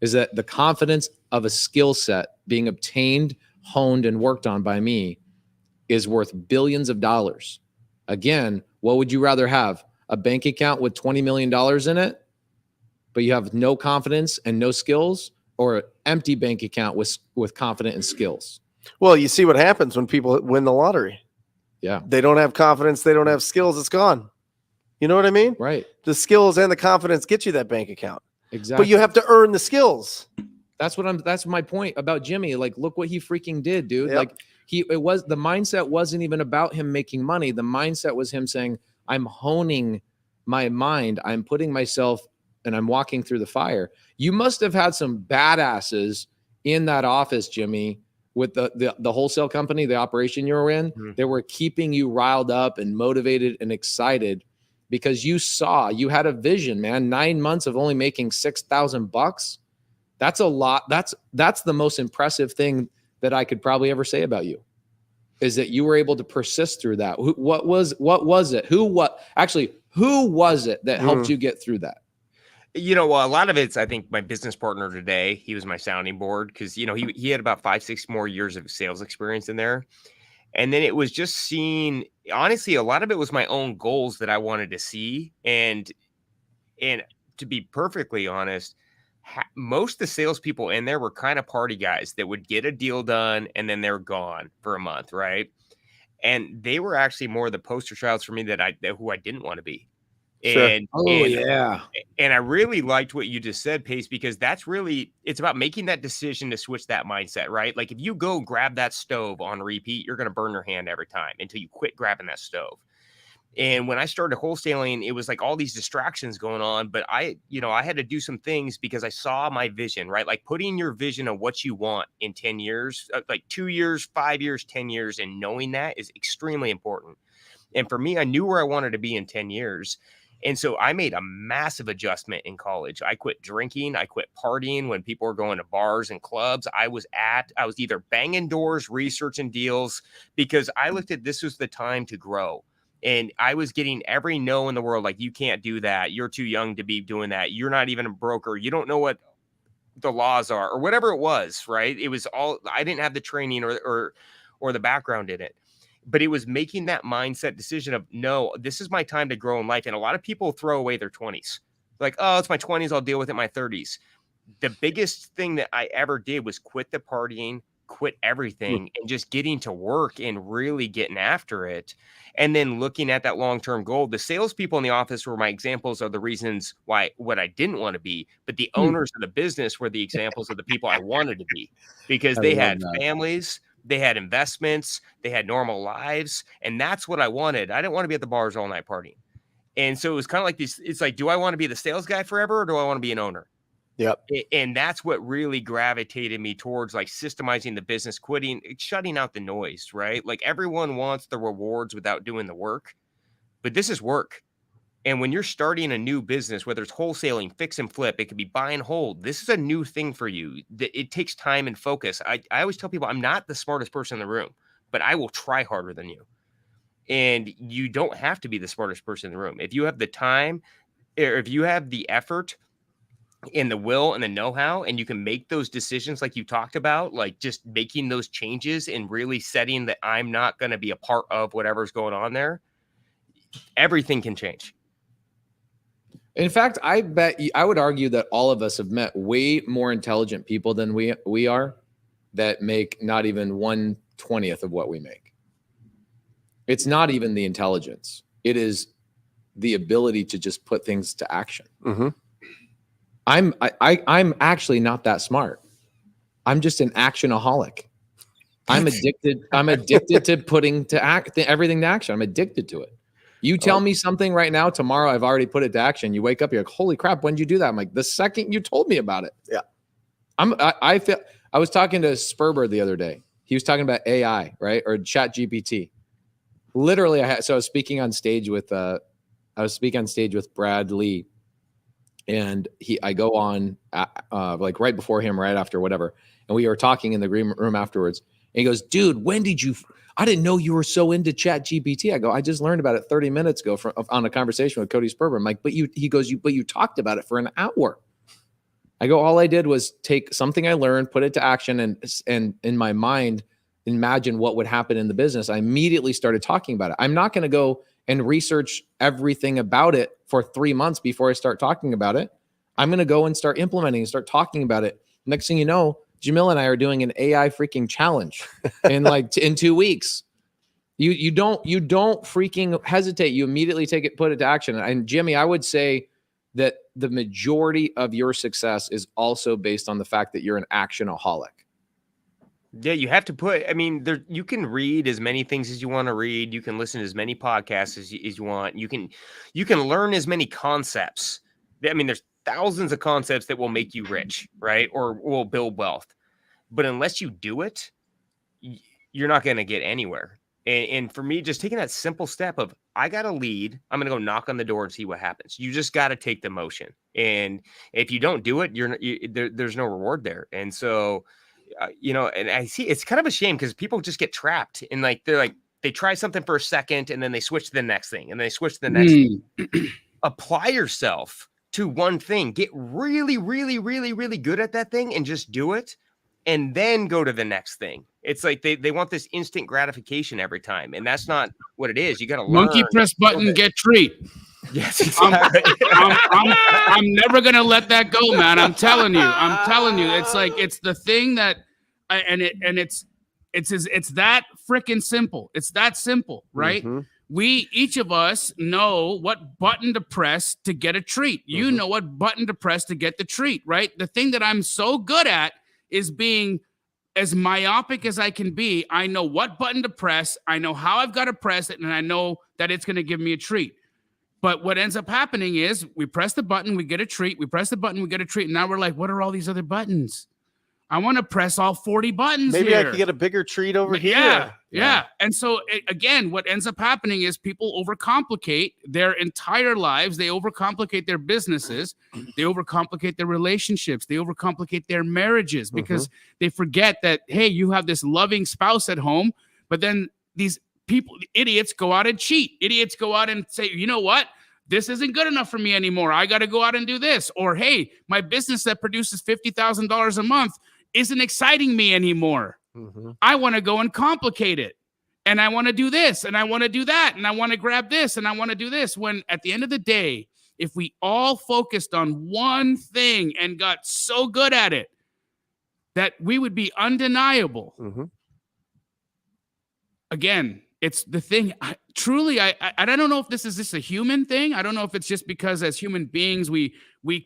Is that the confidence of a skill set being obtained, honed, and worked on by me is worth billions of dollars. Again, what would you rather have? A bank account with $20 million in it, but you have no confidence and no skills, or an empty bank account with confidence and skills? Well, you see what happens when people win the lottery. Yeah. They don't have confidence. They don't have skills. It's gone. You know what I mean? Right. The skills and the confidence get you that bank account. Exactly. But you have to earn the skills. That's my point about Jimmy. Like, look what he freaking did, dude. Yep. Like the mindset wasn't even about him making money. The mindset was him saying, I'm honing my mind. I'm putting myself and I'm walking through the fire. You must have had some badasses in that office, Jimmy, with the wholesale company, the operation you were in. Mm-hmm. They were keeping you riled up and motivated and excited because you had a vision, man. 9 months of only making $6,000. That's a lot. That's the most impressive thing that I could probably ever say about you, is that you were able to persist through that. What was it? Who was it that helped you get through that? A lot of it's, I think, my business partner today. He was my sounding board because, he had about 5-6 more years of sales experience in there. And then it was just seeing, honestly, a lot of it was my own goals that I wanted to see. And to be perfectly honest, most of the salespeople in there were kind of party guys that would get a deal done and then they're gone for a month, right? And they were actually more the poster childs for me who I didn't want to be. Sure. Yeah. And I really liked what you just said, Pace, because it's about making that decision to switch that mindset, right? Like if you go grab that stove on repeat, you're going to burn your hand every time until you quit grabbing that stove. And when I started wholesaling, it was like all these distractions going on, but I had to do some things because I saw my vision, right? Like putting your vision of what you want in 10 years, like 2 years, 5 years, 10 years, and knowing that is extremely important. And for me, I knew where I wanted to be in 10 years. And so I made a massive adjustment in college. I quit drinking. I quit partying when people were going to bars and clubs. I was either banging doors, researching deals, because I looked at this was the time to grow. And I was getting every no in the world. Like, you can't do that. You're too young to be doing that. You're not even a broker. You don't know what the laws are, or whatever it was, right? It was all, I didn't have the training or the background in it. But it was making that mindset decision of, no, this is my time to grow in life. And a lot of people throw away their 20s. Like, oh, it's my 20s. I'll deal with it in my 30s. The biggest thing that I ever did was quit the partying, quit everything, and just getting to work and really getting after it. And then looking at that long-term goal. The salespeople in the office were my examples of the reasons why, what I didn't want to be, but the owners of the business were the examples of the people I wanted to be, because they had families, they had investments, they had normal lives. And that's what I wanted. I didn't want to be at the bars all night partying. And so it was kind of like this. It's like, do I want to be the sales guy forever, or do I want to be an owner? Yep. And that's what really gravitated me towards like systemizing the business, quitting, shutting out the noise, right? Like, everyone wants the rewards without doing the work, but this is work. And when you're starting a new business, whether it's wholesaling, fix and flip, it could be buy and hold. This is a new thing for you. It takes time and focus. I always tell people I'm not the smartest person in the room, but I will try harder than you. And you don't have to be the smartest person in the room. If you have the time, or if you have the effort and the will and the know-how, and you can make those decisions like you talked about, like just making those changes and really setting that I'm not going to be a part of whatever's going on there, everything can change. In fact, I would argue that all of us have met way more intelligent people than we are, that make not even 1/20th of what we make. It's not even the intelligence. It is the ability to just put things to action. Mm-hmm. I'm actually not that smart. I'm just an actionaholic. I'm addicted to putting everything to action. I'm addicted to it. You tell me something right now, tomorrow I've already put it to action. You wake up, you're like, holy crap, when did you do that? I'm like, the second you told me about it. Yeah. I was talking to Sperber the other day. He was talking about AI, right? Or Chat GPT. Literally, I was speaking on stage with Brad Lee. And I go on like right before him, right after, whatever. And we were talking in the green room afterwards. And he goes, dude, I didn't know you were so into Chat GPT. I go, I just learned about it 30 minutes ago on a conversation with Cody Sperber. I'm like, he goes, but you talked about it for an hour. I go, all I did was take something I learned, put it to action, and in my mind, imagine what would happen in the business. I immediately started talking about it. I'm not going to go and research everything about it for 3 months before I start talking about it. I'm going to go and start implementing and start talking about it. Next thing you know, Jamil and I are doing an AI freaking challenge in 2 weeks. You don't freaking hesitate. You immediately put it to action. And Jimmy, I would say that the majority of your success is also based on the fact that you're an actionaholic. Yeah, you have to you can read as many things as you want to read. You can listen to as many podcasts as you want. You can learn as many concepts. There's thousands of concepts that will make you rich, right? Or will build wealth. But unless you do it, you're not going to get anywhere. And for me, just taking that simple step of, I got a lead, I'm going to go knock on the door and see what happens. You just got to take the motion. And if you don't do it, there's no reward there. And so, and I see it's kind of a shame because people just get trapped in they try something for a second and then they switch to the next thing and they switch to the next thing. Apply yourself to one thing, get really, really, really, really good at that thing and just do it. And then go to the next thing. It's like they want this instant gratification every time. And that's not what it is. You got to learn. Monkey press button, get treat. Yes, exactly. I'm never going to let that go, man. I'm telling you. It's like, it's the thing that, it's that freaking simple. It's that simple, right? Mm-hmm. Each of us know what button to press to get a treat. You know what button to press to get the treat, right? The thing that I'm so good at is being as myopic as I can be, I know what button to press. I know how I've got to press it, and I know that it's going to give me a treat. But what ends up happening is we press the button, we get a treat. We press the button, we get a treat. And now we're like, what are all these other buttons? I want to press all 40 buttons. Maybe here. I could get a bigger treat over Yeah, here. yeah. And so again, what ends up happening is people overcomplicate their entire lives. They overcomplicate their businesses. They overcomplicate their relationships. They overcomplicate their marriages because they forget that, hey, you have this loving spouse at home, but then these people, idiots, go out and cheat. Idiots go out and say, you know what? This isn't good enough for me anymore. I got to go out and do this. Or, hey, my business that produces $50,000 a month isn't exciting me anymore. I want to go and complicate it. And I want to do this. And I want to do that. And I want to grab this. And I want to do this. When at the end of the day, if we all focused on one thing and got so good at it that we would be undeniable. Again, it's the thing. I don't know if this is just a human thing. I don't know if it's just because as human beings, we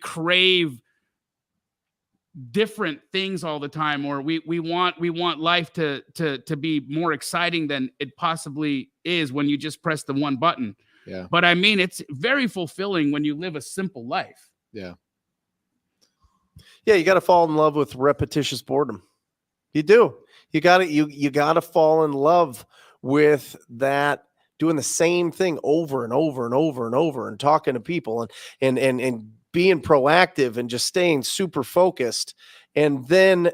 crave different things all the time, or we want life to be more exciting than it possibly is when you just press the one button. Yeah. But I mean, it's very fulfilling when you live a simple life. Yeah. Yeah, you got to fall in love with repetitious boredom. You do. You got to fall in love with that, doing the same thing over and over and over and over, and talking to people and being proactive and just staying super focused. And then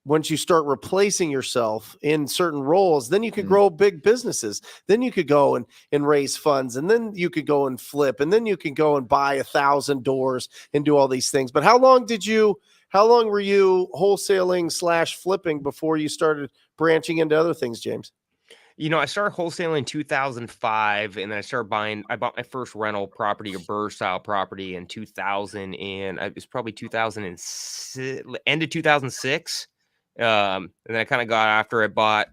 once you start replacing yourself in certain roles, then you could grow big businesses. Then you could go and raise funds, and then you could go and flip, and then you can go and buy 1,000 doors and do all these things. But how long were you wholesaling / flipping before you started branching into other things, James? You know, I started wholesaling in 2005, and then I bought my first rental property, a BRRRR style property, in 2000, and it was probably 2006, end of 2006. And then I kind of got after. I bought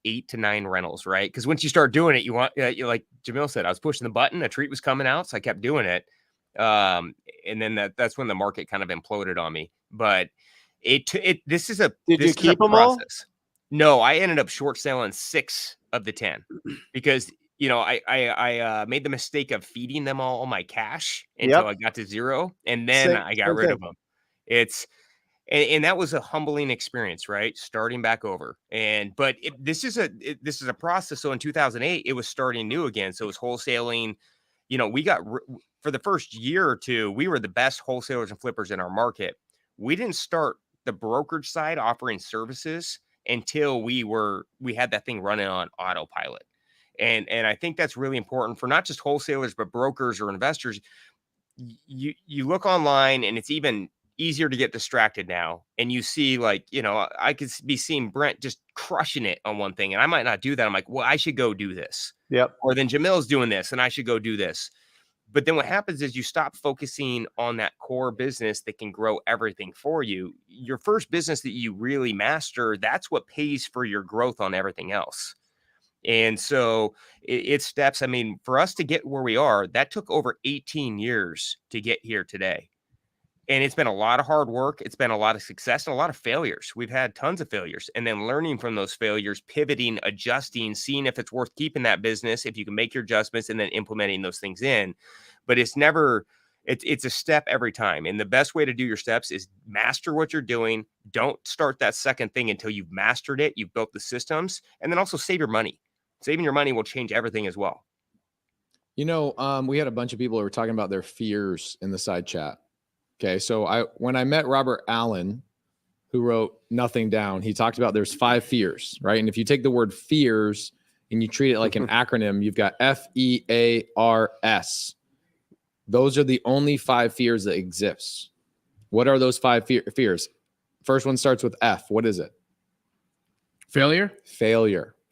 8 to 9 rentals, right? Because once you start doing it, you like Jamil said, I was pushing the button, a treat was coming out, so I kept doing it. And then that's when the market kind of imploded on me. But this is a Did you keep them all? No, I ended up short selling 6 of the 10 because, you know, I made the mistake of feeding them all my cash until I got to 0. And then I got rid of them. And that was a humbling experience, right? Starting back over. But this is a process. So in 2008, it was starting new again. So it was wholesaling. You know, for the first year or two, we were the best wholesalers and flippers in our market. We didn't start the brokerage side offering services until we had that thing running on autopilot. And I think that's really important for not just wholesalers, but brokers or investors. You look online, and it's even easier to get distracted now. And you see, like, you know, I could be seeing Brent just crushing it on one thing, and I might not do that. I'm like, well, I should go do this. Yep. Or then Jamil's doing this, and I should go do this. But then what happens is you stop focusing on that core business that can grow everything for you. Your first business that you really master, that's what pays for your growth on everything else. And so it's steps. I mean, for us to get where we are, that took over 18 years to get here today. And it's been a lot of hard work. It's been a lot of success and a lot of failures. We've had tons of failures, and then learning from those failures, pivoting, adjusting, seeing if it's worth keeping that business, if you can make your adjustments, and then implementing those things in. But it's a step every time. And the best way to do your steps is master what you're doing. Don't start that second thing until you've mastered it. You've built the systems, and then also save your money. Saving your money will change everything as well. You know, we had a bunch of people who were talking about their fears in the side chat. Okay, so when I met Robert Allen, who wrote Nothing Down, he talked about there's 5 fears, right? And if you take the word fears and you treat it like an acronym, you've got FEARS. Those are the only 5 fears that exist. What are those 5 fears? First one starts with F. What is it? Failure.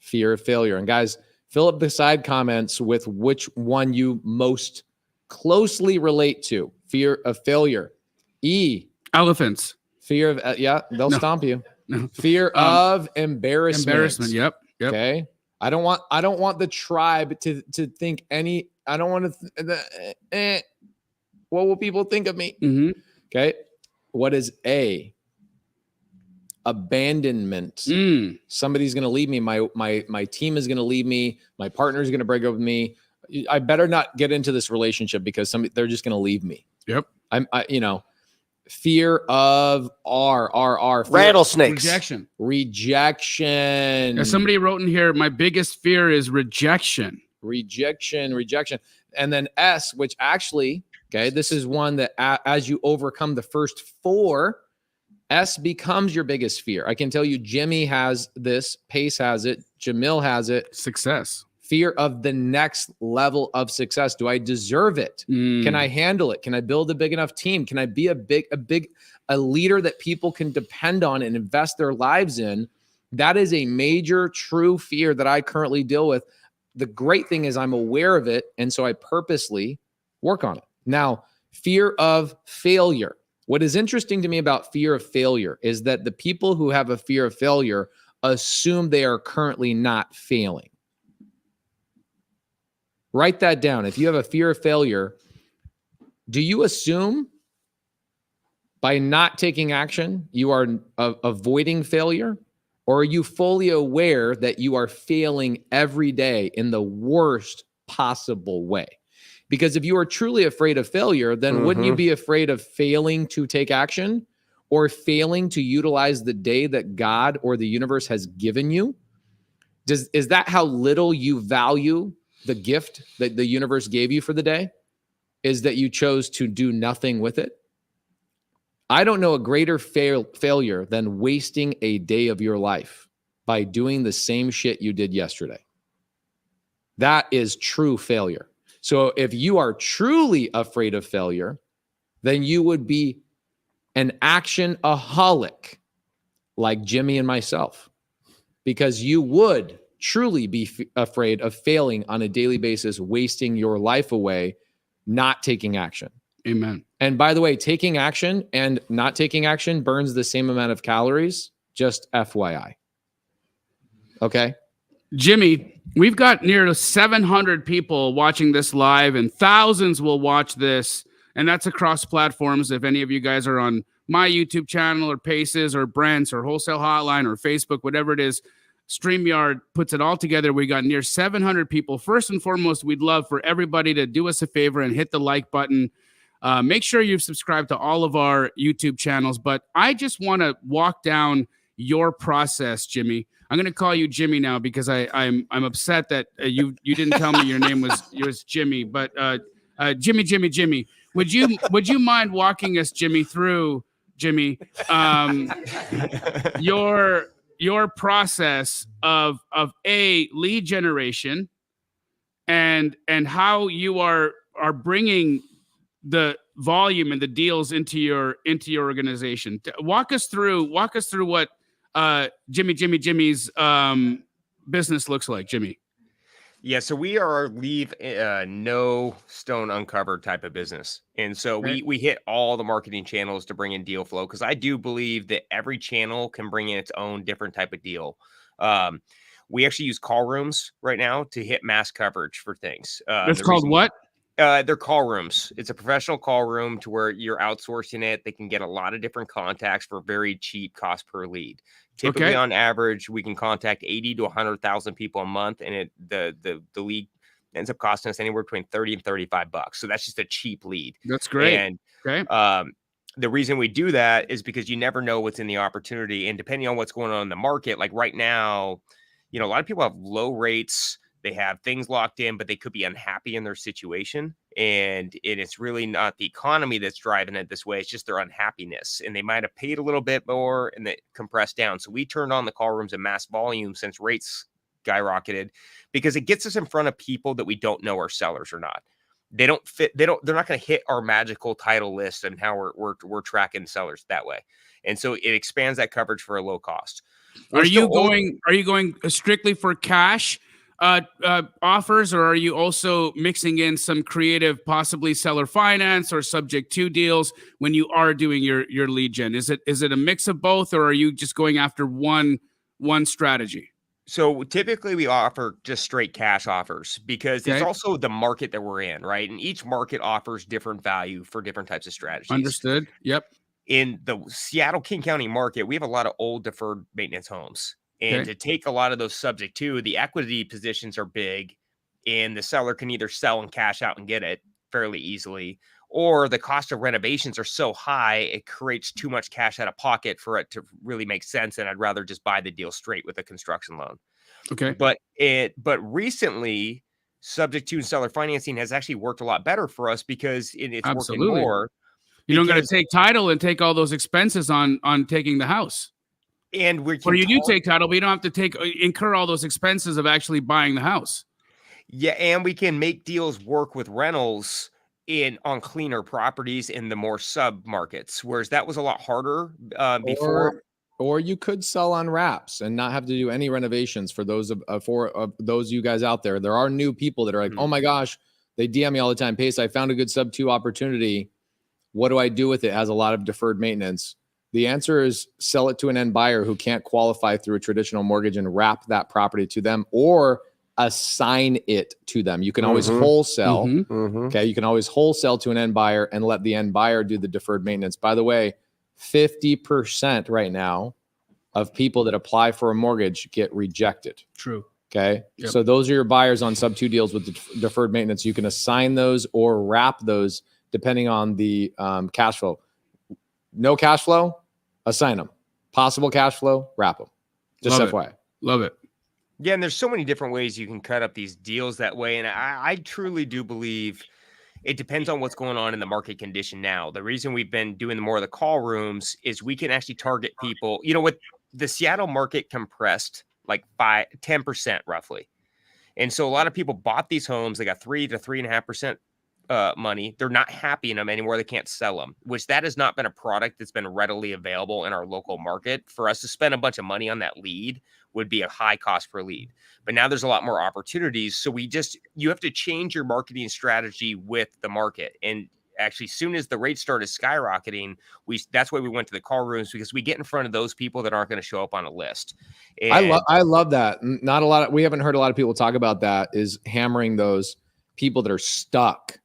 Fear of failure. And guys, fill up the side comments with which one you most closely relate to. Fear of failure. E. Elephants. Fear of they'll stomp you. No. Fear of embarrassment. Yep. Okay. I don't want the tribe to think any. I don't want to. What will people think of me? Mm-hmm. Okay. What is A? abandonment. Mm. Somebody's going to leave me. My team is going to leave me. My partner is going to break up with me. I better not get into this relationship because they're just going to leave me. Yep. Fear of fear, Rattlesnakes. rejection. Now, somebody wrote in here, my biggest fear is rejection. rejection. And then S, which actually, okay, this is one that as you overcome the first 4, S becomes your biggest fear. I can tell you Jimmy has this, Pace has it, Jamil has it. Success. Fear of the next level of success. Do I deserve it? Can I handle it? Can I build a big enough team? Can I be a leader that people can depend on and invest their lives in? That is a major true fear that I currently deal with. The great thing is I'm aware of it, and so I purposely work on it. Now, fear of failure. What is interesting to me about fear of failure is that the people who have a fear of failure assume they are currently not failing. Write that down. If you have a fear of failure, do you assume by not taking action, you are avoiding failure? Or are you fully aware that you are failing every day in the worst possible way? Because if you are truly afraid of failure, then wouldn't you be afraid of failing to take action or failing to utilize the day that God or the universe has given you? Is that how little you value the gift that the universe gave you for the day? Is that you chose to do nothing with it? I don't know a greater failure than wasting a day of your life by doing the same shit you did yesterday. That is true failure. So if you are truly afraid of failure, then you would be an action-aholic like Jimmy and myself, because you would truly be afraid of failing on a daily basis, wasting your life away, not taking action. Amen. And by the way, taking action and not taking action burns the same amount of calories, just FYI. Okay? Jimmy, we've got near 700 people watching this live, and thousands will watch this, and that's across platforms. If any of you guys are on my YouTube channel or Paces or Brent's or Wholesale Hotline or Facebook, whatever it is, StreamYard puts it all together. We got near 700 people. First and foremost, we'd love for everybody to do us a favor and hit the like button. Make sure you've subscribed to all of our YouTube channels. But I just want to walk down your process, Jimmy. I'm going to call you Jimmy now because I'm upset that you didn't tell me your name was Jimmy. But Jimmy, would you mind walking us, Jimmy, through your process of a lead generation and how you are bringing the volume and the deals into your organization? Walk us through what Jimmy's business looks like, Jimmy. Yeah, so we are leave no stone uncovered type of business. And so we hit all the marketing channels to bring in deal flow, because I do believe that every channel can bring in its own different type of deal. We actually use call rooms right now to hit mass coverage for things. That's called what? They're call rooms. It's a professional call room to where you're outsourcing it. They can get a lot of different contacts for very cheap cost per lead. Typically, on average, we can contact 80 to 100,000 people a month, and the lead ends up costing us anywhere between $30 and $35. So that's just a cheap lead. That's great. And the reason we do that is because you never know what's in the opportunity, and depending on what's going on in the market, like right now, a lot of people have low rates. They have things locked in, but they could be unhappy in their situation. And it's really not the economy that's driving it this way. It's just their unhappiness. And they might have paid a little bit more and they compressed down. So we turned on the call rooms in mass volume since rates skyrocketed, because it gets us in front of people that we don't know are sellers or not. They don't fit. They're not going to hit our magical title list and how we're tracking sellers that way. And so it expands that coverage for a low cost. Are you going strictly for cash offers, or are you also mixing in some creative, possibly seller finance or subject to deals when you are doing your lead gen? Is it a mix of both, or are you just going after one strategy? So typically we offer just straight cash offers, because it's also the market that we're in, right? And each market offers different value for different types of strategies. Understood. Yep. in the Seattle King County market, we have a lot of old deferred maintenance homes. And Okay. to take a lot of those subject to, the equity positions are big, and the seller can either sell and cash out and get it fairly easily, or the cost of renovations are so high, it creates too much cash out of pocket for it to really make sense. And I'd rather just buy the deal straight with a construction loan. Okay. But recently, subject to and seller financing has actually worked a lot better for us because it's working Absolutely. more. You don't got to because- take title and take all those expenses on taking the house. And we Or can you do take title, but you don't have to incur all those expenses of actually buying the house. Yeah, and we can make deals work with rentals on cleaner properties in the more sub markets, whereas that was a lot harder before. Or you could sell on wraps and not have to do any renovations for those of those you guys out there. There are new people that are like, oh my gosh, they DM me all the time. Pace, I found a good sub 2 opportunity. What do I do with it? It has a lot of deferred maintenance. The answer is sell it to an end buyer who can't qualify through a traditional mortgage and wrap that property to them, or assign it to them. You can always wholesale. Okay. You can always wholesale to an end buyer and let the end buyer do the deferred maintenance. By the way, 50% right now of people that apply for a mortgage get rejected. True. Okay. Yep. So those are your buyers on sub 2 deals with deferred maintenance. You can assign those or wrap those depending on the cash flow. No cash flow, assign them. Possible cash flow, wrap them. Just Love it. FYI. Love it. Yeah, and there's so many different ways you can cut up these deals that way. And I truly do believe it depends on what's going on in the market condition now. The reason we've been doing more of the call rooms is we can actually target people, with the Seattle market compressed like 10% roughly. And so a lot of people bought these homes. They got 3 to 3.5% money. They're not happy in them anymore. They can't sell them, which that has not been a product that's been readily available in our local market. For us to spend a bunch of money on that lead would be a high cost per lead. But now there's a lot more opportunities. So you have to change your marketing strategy with the market. And actually, soon as the rates started skyrocketing, that's why we went to the call rooms, because we get in front of those people that aren't going to show up on a list. And I love that. We haven't heard a lot of people talk about that, is hammering those people that are stuck.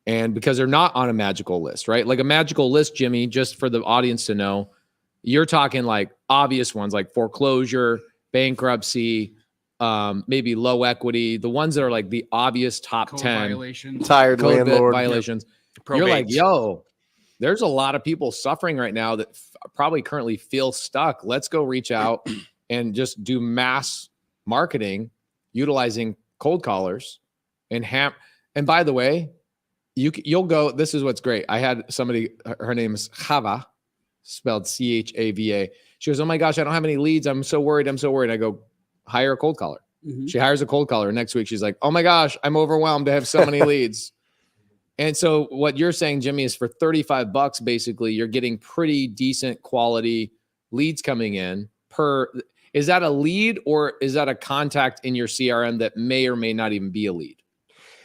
And because they're not on a magical list, right? Like a magical list, Jimmy, just for the audience to know, you're talking like obvious ones like foreclosure, bankruptcy, maybe low equity, the ones that are like the obvious top Code 10 violations. Tired code landlord. violations. Probate. You're like, yo, there's a lot of people suffering right now that probably currently feel stuck. Let's go reach out and just do mass marketing utilizing cold callers and by the way, you'll go, this is what's great. I had somebody, her name is Chava, spelled Chava. She goes, oh my gosh, I don't have any leads. I'm so worried. I go, hire a cold caller. She hires a cold caller. Next week, she's like, oh my gosh, I'm overwhelmed. I have so many leads. And so what you're saying, Jimmy, is for $35, basically, you're getting pretty decent quality leads coming in is that a lead or is that a contact in your CRM that may or may not even be a lead?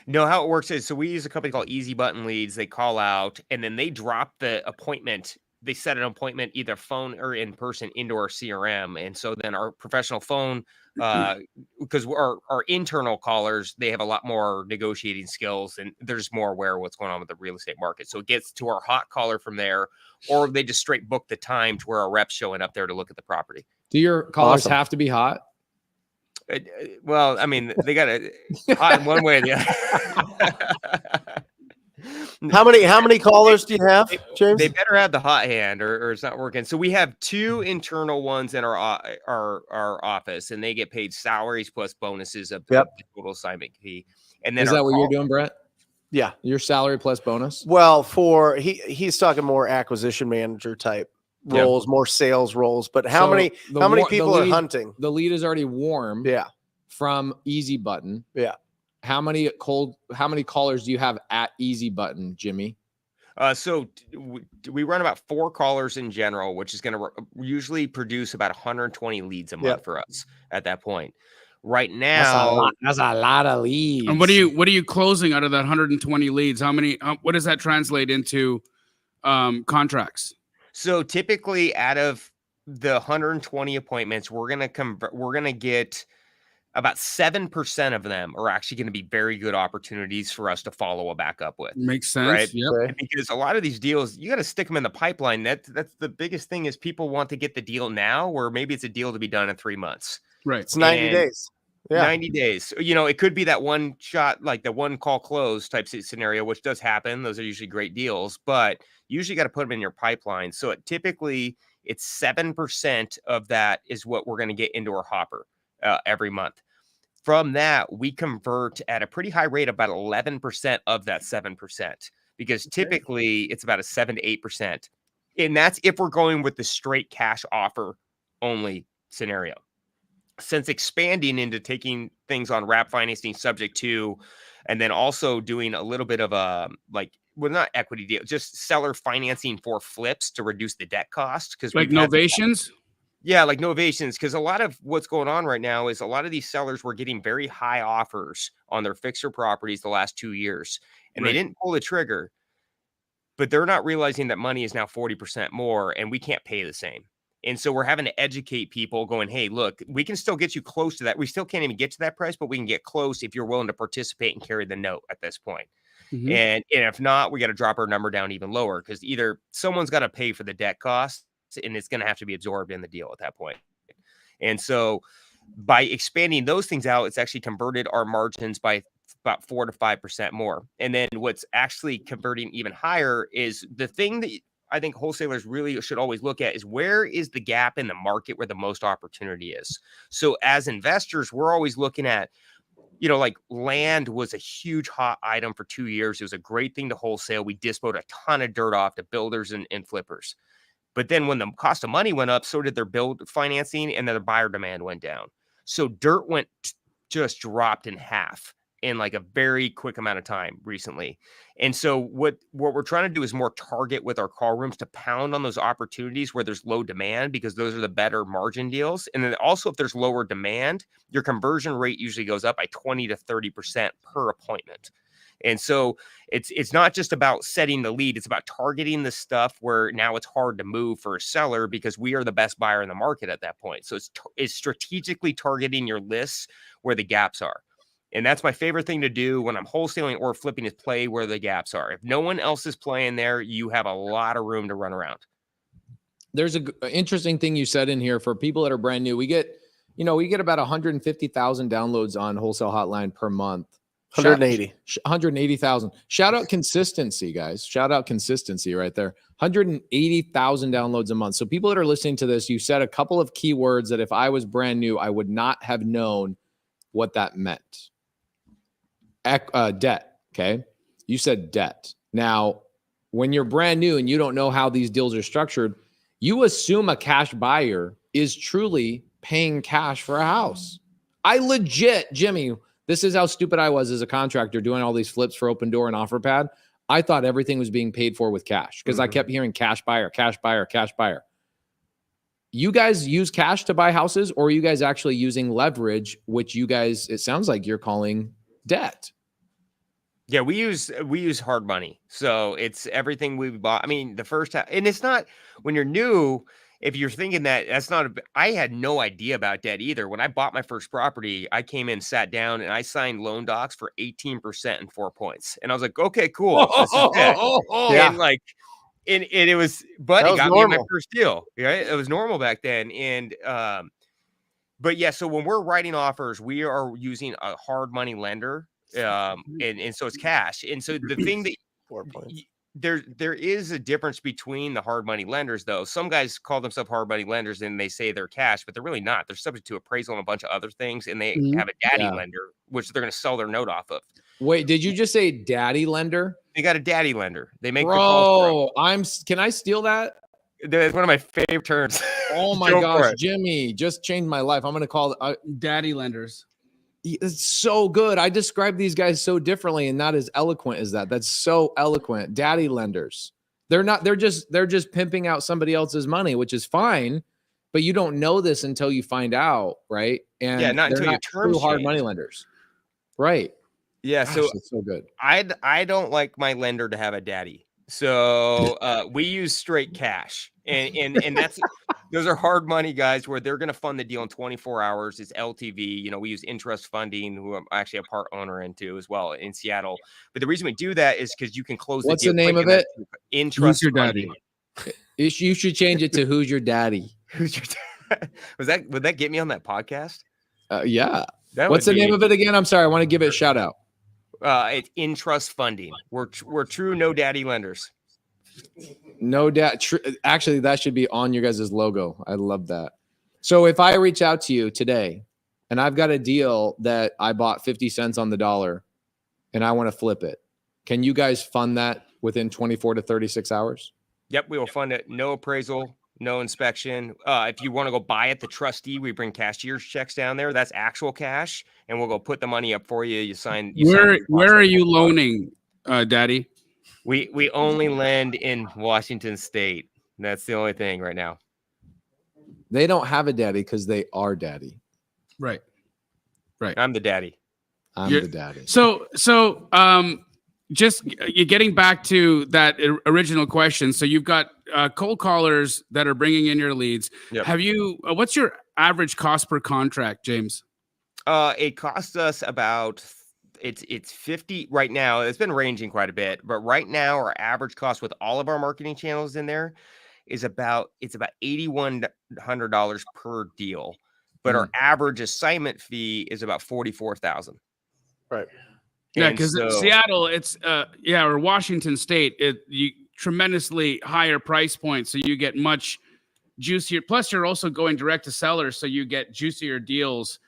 No, how it works is, so we use a company called Easy Button Leads. They call out and then they drop the appointment. They set an appointment either phone or in person into our CRM. And so then our professional phone, because our internal callers, they have a lot more negotiating skills and they're just more aware of what's going on with the real estate market. So it gets to our hot caller from there, or they just straight book the time to where our rep's showing up there to look at the property. Do your callers have to be hot? Well, I mean, they got to hot in one way or the other. How many callers do you have, James? They better have the hot hand or it's not working. So we have 2 internal ones in our office, and they get paid salaries plus bonuses of the total assignment fee. And then is that what you're doing, Brent? Yeah. Your salary plus bonus? Well, he's talking more acquisition manager type roles, more sales roles. But how many people are hunting? The lead is already warm. Yeah. From Easy Button. Yeah. How many callers do you have at Easy Button, Jimmy? So we run about 4 callers in general, which is going to usually produce about 120 leads a month for us at that point. Right now, that's a lot of leads. And what are you closing out of that 120 leads? How many? What does that translate into contracts? So typically, out of the 120 appointments, we're gonna get about 7% of them are actually going to be very good opportunities for us to follow a back up with. Makes sense. Right. Yep. Okay. Because a lot of these deals, you got to stick them in the pipeline. That's the biggest thing is people want to get the deal now, or maybe it's a deal to be done in 3 months. Right. It's 90 And days. Yeah. 90 days. You know, it could be that one shot, like the one call close type scenario, which does happen. Those are usually great deals, but you usually got to put them in your pipeline. So typically it's 7% of that is what we're going to get into our hopper every month. From that, we convert at a pretty high rate, about 11% of that 7%, because typically it's about a 7 to 8%. And that's if we're going with the straight cash offer only scenario. Since expanding into taking things on wrap financing subject to, and then also doing a little bit of a not equity deal, just seller financing for flips to reduce the debt cost. Because Like novations. Yeah, like novations, because a lot of what's going on right now is a lot of these sellers were getting very high offers on their fixer properties the last 2 years, and they didn't pull the trigger, but they're not realizing that money is now 40% more, and we can't pay the same. And so we're having to educate people going, hey, look, we can still get you close to that. We still can't even get to that price, but we can get close if you're willing to participate and carry the note at this point. Mhm. And if not, we got to drop our number down even lower, because either someone's got to pay for the debt costs, and it's going to have to be absorbed in the deal at that point. And so by expanding those things out, it's actually converted our margins by about 4 to 5% more. And then what's actually converting even higher is the thing that I think wholesalers really should always look at is, where is the gap in the market where the most opportunity is? So as investors, we're always looking at, you know, like land was a huge hot item for 2 years. It was a great thing to wholesale. We disposed a ton of dirt off to builders and flippers. But then when the cost of money went up, so did their build financing, and then the buyer demand went down. So dirt just dropped in half in like a very quick amount of time recently. And so what we're trying to do is more target with our call rooms to pound on those opportunities where there's low demand, because those are the better margin deals. And then also, if there's lower demand, your conversion rate usually goes up by 20 to 30% per appointment. And so it's not just about setting the lead. It's about targeting the stuff where now it's hard to move for a seller, because we are the best buyer in the market at that point. So it's strategically targeting your lists where the gaps are. And that's my favorite thing to do when I'm wholesaling or flipping, is play where the gaps are. If no one else is playing there, you have a lot of room to run around. There's an interesting thing you said in here for people that are brand new. We get about 150,000 downloads on Wholesale Hotline per month. 180,000. Shout out consistency, guys. Shout out consistency right there. 180,000 downloads a month. So people that are listening to this, you said a couple of keywords that if I was brand new, I would not have known what that meant. Debt. Okay. You said debt. Now, when you're brand new and you don't know how these deals are structured, you assume a cash buyer is truly paying cash for a house. I legit, Jimmy, this is how stupid I was as a contractor doing all these flips for Open Door and OfferPad. I thought everything was being paid for with cash, because I kept hearing cash buyer, cash buyer, cash buyer. You guys use cash to buy houses, or are you guys actually using leverage, which you guys, it sounds like you're calling debt? Yeah, we use hard money. So it's everything we bought. I mean, the first time, and it's not, when you're new, if you're thinking that's not, I had no idea about debt either. When I bought my first property, I came in, sat down, and I signed loan docs for 18% and 4 points. And I was like, okay, cool. This is debt. Yeah. And like, and it was, but That it got was me my normal. first deal. Right. It was normal back then. And, but yeah, so when we're writing offers, we are using a hard money lender. And so it's cash. And so the thing that 4 points. there is a difference between the hard money lenders, though. Some guys call themselves hard money lenders and they say they're cash, but they're really not. They're subject to appraisal and a bunch of other things, and they have a daddy lender, which they're going to sell their note off of. Wait, did you just say daddy lender? They got a daddy lender. They make the calls. Can I steal that? It's one of my favorite terms. Oh my gosh, Jimmy, just changed my life. I'm going to call it Daddy lenders. It's so good. I describe these guys so differently and not as eloquent as that. That's so eloquent. Daddy lenders. They're just pimping out somebody else's money, which is fine, but you don't know this until you find out, right? And yeah, not until your terms hard change. money lenders. Right. Yeah, Gosh, so that's so good. I don't like my lender to have a daddy. So we use straight cash. And that's Those are hard money guys where they're going to fund the deal in 24 hours. It's LTV. We use interest funding, who I'm actually a part owner into as well in Seattle. But the reason we do that is because you can close What's the deal. the name quick of and it? that's Interest Who's your funding. daddy? You should change it to Who's Your Daddy? Who's your dad? Would that get me on that podcast? Yeah. That What's would the name be- of it again? I'm sorry. I want to give it a shout out. It's interest funding. We're true no daddy lenders. No doubt. Actually, that should be on your guys' logo. I love that. So if I reach out to you today and I've got a deal that I bought 50 cents on the dollar and I want to flip it, can you guys fund that within 24 to 36 hours? Yep, we will fund it. No appraisal, no inspection. If you want to go buy it, the trustee, we bring cashier's checks down there. That's actual cash, and we'll go put the money up for you. You sign. Where are you loaning, Daddy? We only lend in Washington State. That's the only thing right now. They don't have a daddy because they are daddy. Right. I'm the daddy. I'm the daddy. So, just getting back to that original question. So you've got cold callers that are bringing in your leads. Yep. Have you? What's your average cost per contract, James? It costs us about it's 50 right now. It's been ranging quite a bit, but right now our average cost with all of our marketing channels in there is about $8,100 per deal. But our average assignment fee is about $44,000. Right. Yeah, And because so- Seattle, it's or Washington State, you tremendously higher price points, so you get much juicier. Plus, you're also going direct to sellers, so you get juicier deals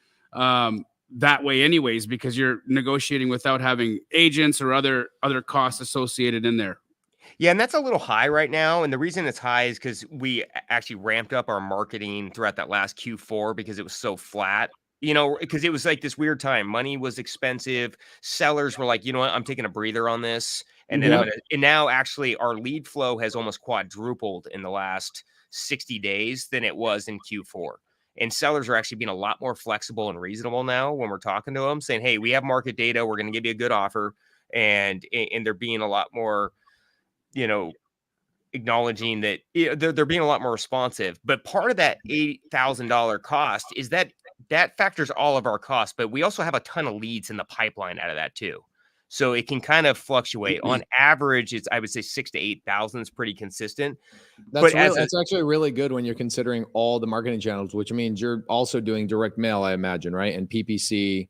that way, anyways, because you're negotiating without having agents or other costs associated in there. Yeah, and that's a little high right now. And the reason it's high is because we actually ramped up our marketing throughout that last Q4 because it was so flat. Because it was like this weird time. Money was expensive. Sellers were like, you know what, I'm taking a breather on this. And then and now actually our lead flow has almost quadrupled in the last 60 days than it was in Q4. And sellers are actually being a lot more flexible and reasonable now when we're talking to them, saying, hey, we have market data. We're going to give you a good offer. And they're being a lot more, acknowledging that they're being a lot more responsive. But part of that $8,000 cost is that factors all of our costs, but we also have a ton of leads in the pipeline out of that too. So it can kind of fluctuate. On average, it's, I would say, 6,000 to 8,000 is pretty consistent. That's actually really good when you're considering all the marketing channels, which means you're also doing direct mail, I imagine, right? And PPC.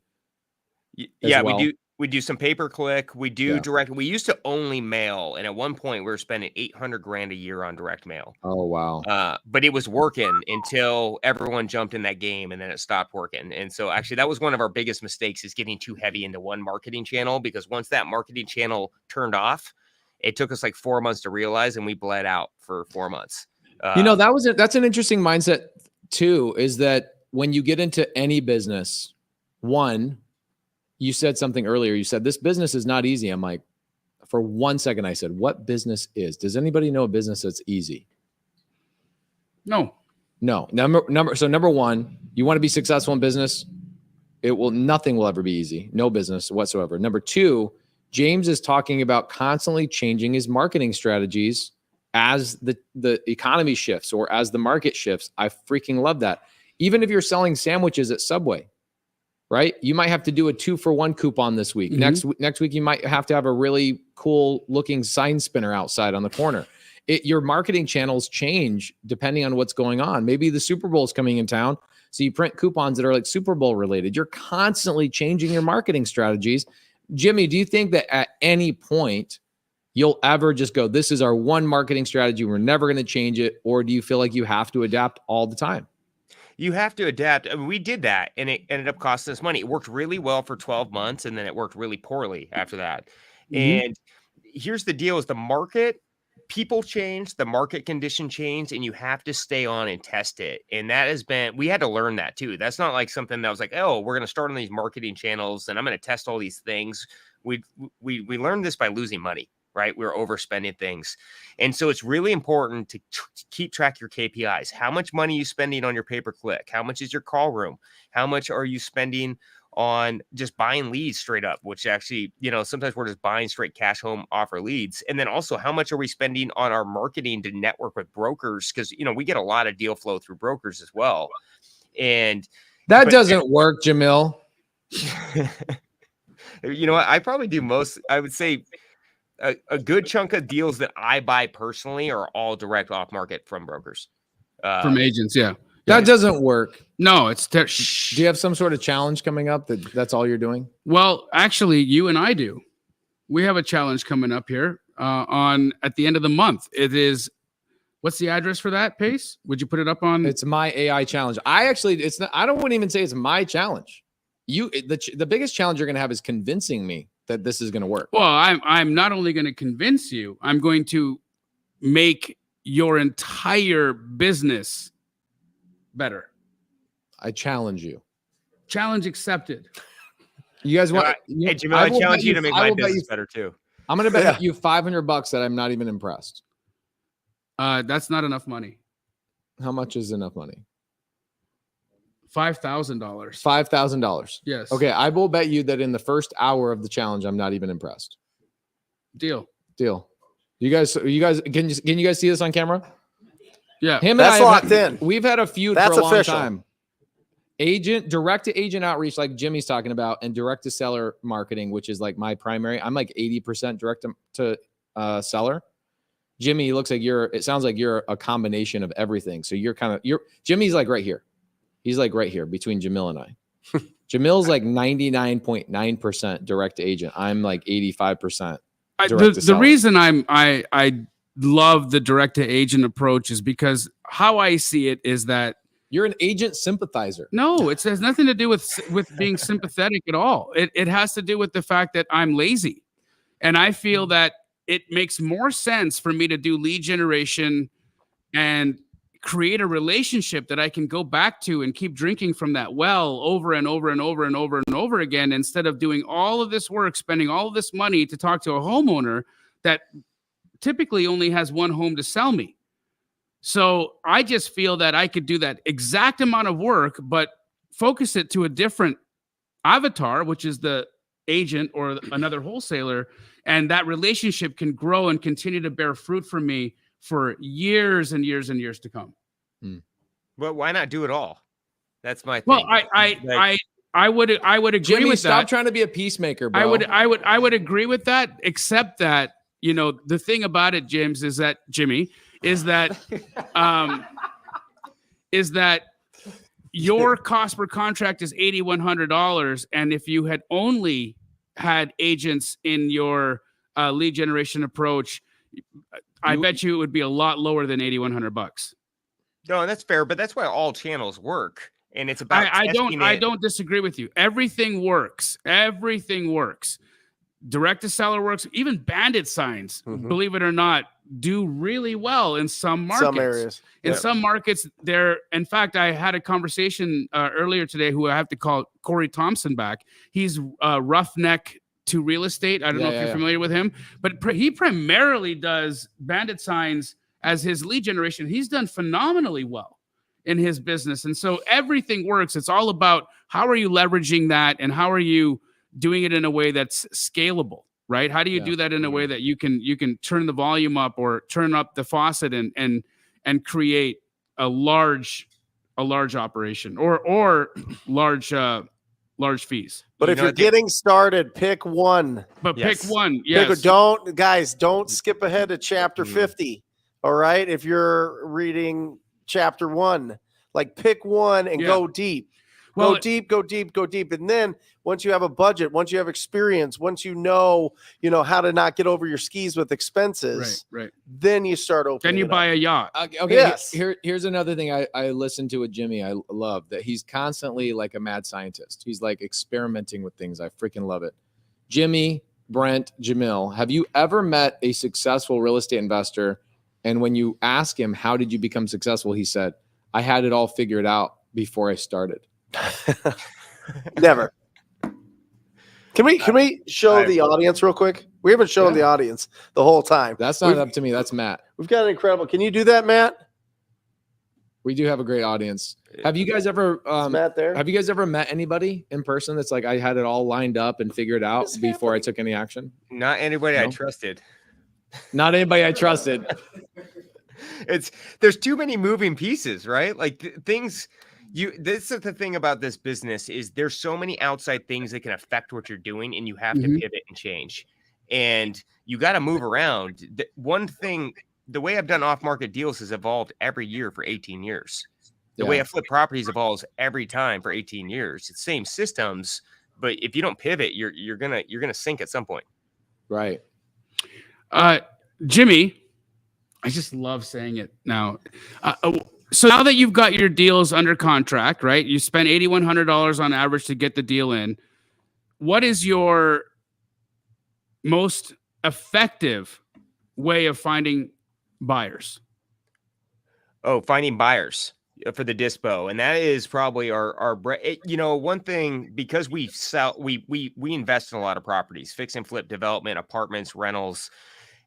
Yeah, well. We do some pay-per-click. We do direct. We used to only mail, and at one point we were spending $800,000 a year on direct mail. Oh wow! But it was working until everyone jumped in that game, and then it stopped working. And so, actually, that was one of our biggest mistakes: is getting too heavy into one marketing channel. Because once that marketing channel turned off, it took us like 4 months to realize, and we bled out for 4 months. That's an interesting mindset too. Is that when you get into any business, you said something earlier. You said this business is not easy. I'm like, for 1 second, I said, what business is? Does anybody know a business that's easy? No. Number one, you want to be successful in business. Nothing will ever be easy. No business whatsoever. Number two, James is talking about constantly changing his marketing strategies as the economy shifts or as the market shifts. I freaking love that. Even if you're selling sandwiches at Subway, right? You might have to do a 2-for-1 coupon this week. Mm-hmm. Next week, you might have to have a really cool looking sign spinner outside on the corner. Your marketing channels change depending on what's going on. Maybe the Super Bowl is coming in town, so you print coupons that are like Super Bowl related. You're constantly changing your marketing strategies. Jimmy, do you think that at any point you'll ever just go, this is our one marketing strategy, we're never going to change it? Or do you feel like you have to adapt all the time? You have to adapt. I mean, we did that, and it ended up costing us money. It worked really well for 12 months, and then it worked really poorly after that. Mm-hmm. And here's the deal: is the market, people change, the market condition changed, and you have to stay on and test it. And that has been, we had to learn that too. That's not like something that was like, oh, we're going to start on these marketing channels, and I'm going to test all these things. We learned this by losing money. Right? We're overspending things. And so it's really important to keep track of your KPIs. How much money are you spending on your pay-per-click? How much is your call room? How much are you spending on just buying leads straight up, which actually, sometimes we're just buying straight cash home offer leads. And then also, how much are we spending on our marketing to network with brokers? Because, we get a lot of deal flow through brokers as well. And that doesn't work, Jamil. You know what? I probably do I would say a good chunk of deals that I buy personally are all direct off market from brokers. From agents. Yeah. That doesn't work. No, it's Do you have some sort of challenge coming up that's all you're doing? Well, actually, you and I do. We have a challenge coming up here at the end of the month. It is, what's the address for that, Pace? Would you put it up on? It's my AI challenge. I wouldn't even say it's my challenge. The biggest challenge you're going to have is convincing me that this is going to work. Well, I'm not only going to convince you, I'm going to make your entire business better. I challenge you. Challenge accepted. You guys want? Hey, Jamil, I challenge you to make my business better too. I'm going to bet you $500 that I'm not even impressed. That's not enough money. How much is enough money? $5,000. $5,000. Yes. Okay, I will bet you that in the first hour of the challenge, I'm not even impressed. Deal. You guys, can you guys see this on camera? Yeah. Him and That's I locked in. We've had a feud That's for a long official. time. Direct to agent outreach, like Jimmy's talking about, and direct to seller marketing, which is like my primary. I'm like 80% direct to seller. Jimmy, it sounds like you're a combination of everything. So Jimmy's like right here. He's like right here between Jamil and I. Jamil's like 99.9% direct to agent. I'm like 85%. The reason I love the direct to agent approach is because how I see it is that you're an agent sympathizer. No, it has nothing to do with being sympathetic at all. It has to do with the fact that I'm lazy, and I feel that it makes more sense for me to do lead generation and create a relationship that I can go back to and keep drinking from that well over and over and over and over and over again, instead of doing all of this work, spending all of this money to talk to a homeowner that typically only has one home to sell me. So I just feel that I could do that exact amount of work, but focus it to a different avatar, which is the agent or another wholesaler. And that relationship can grow and continue to bear fruit for me for years and years and years to come. But why not do it all? That's my thing. Well, I would agree Jimmy, with stop that. trying to be a peacemaker, bro. I would agree with that, except that, the thing about it, Jimmy, is that your cost per contract is $8,100, and if you had only had agents in your lead generation approach, I bet you it would be a lot lower than $8,100. No, that's fair, but that's why all channels work, and it's about. I don't disagree with you. Everything works. Direct to seller works. Even bandit signs, believe it or not, do really well in some markets. Some areas. Some markets, in fact, I had a conversation earlier today who I have to call Corey Thompson back. He's roughneck to real estate. I don't know if you're familiar with him, but he primarily does bandit signs as his lead generation. He's done phenomenally well in his business. And so everything works. It's all about how are you leveraging that and how are you doing it in a way that's scalable, right? How do you do that in a way that you can turn the volume up or turn up the faucet and create a large operation or large fees. But if you're getting started, pick one. But pick one. Yes. Don't skip ahead to chapter 50. All right. If you're reading chapter 1, like pick one and go deep. Go deep. And then once you have a budget, once you have experience, once you know how to not get over your skis with expenses, right. Then you start opening. Then you buy a yacht. Okay. Yes. Here's another thing I listened to with Jimmy. I love that he's constantly like a mad scientist. He's like experimenting with things. I freaking love it. Jimmy, Brent, Jamil, have you ever met a successful real estate investor? And when you ask him, how did you become successful? He said, I had it all figured out before I started. Never. Can we show the audience real quick? We haven't shown the audience the whole time. That's not up to me. That's Matt. We've got an incredible. Can you do that, Matt? We do have a great audience. Have you guys ever Is Matt there? have you guys ever met anybody in person that's like, I had it all lined up and figured out What's before I happening? took any action? Not anybody I No? trusted. Not anybody I trusted. There's too many moving pieces, right? Like things this is the thing about this business is there's so many outside things that can affect what you're doing, and you have to pivot and change. And you got to move around. One thing, the way I've done off-market deals has evolved every year for 18 years. The way I flip properties evolves every time for 18 years. It's same systems, but if you don't pivot, you're gonna sink at some point. Right. Jimmy, I just love saying it now. So now that you've got your deals under contract, right? You spent $8,100 on average to get the deal in. What is your most effective way of finding buyers? Oh, finding buyers for the dispo. And that is probably our one thing, because we invest in a lot of properties, fix and flip development, apartments, rentals.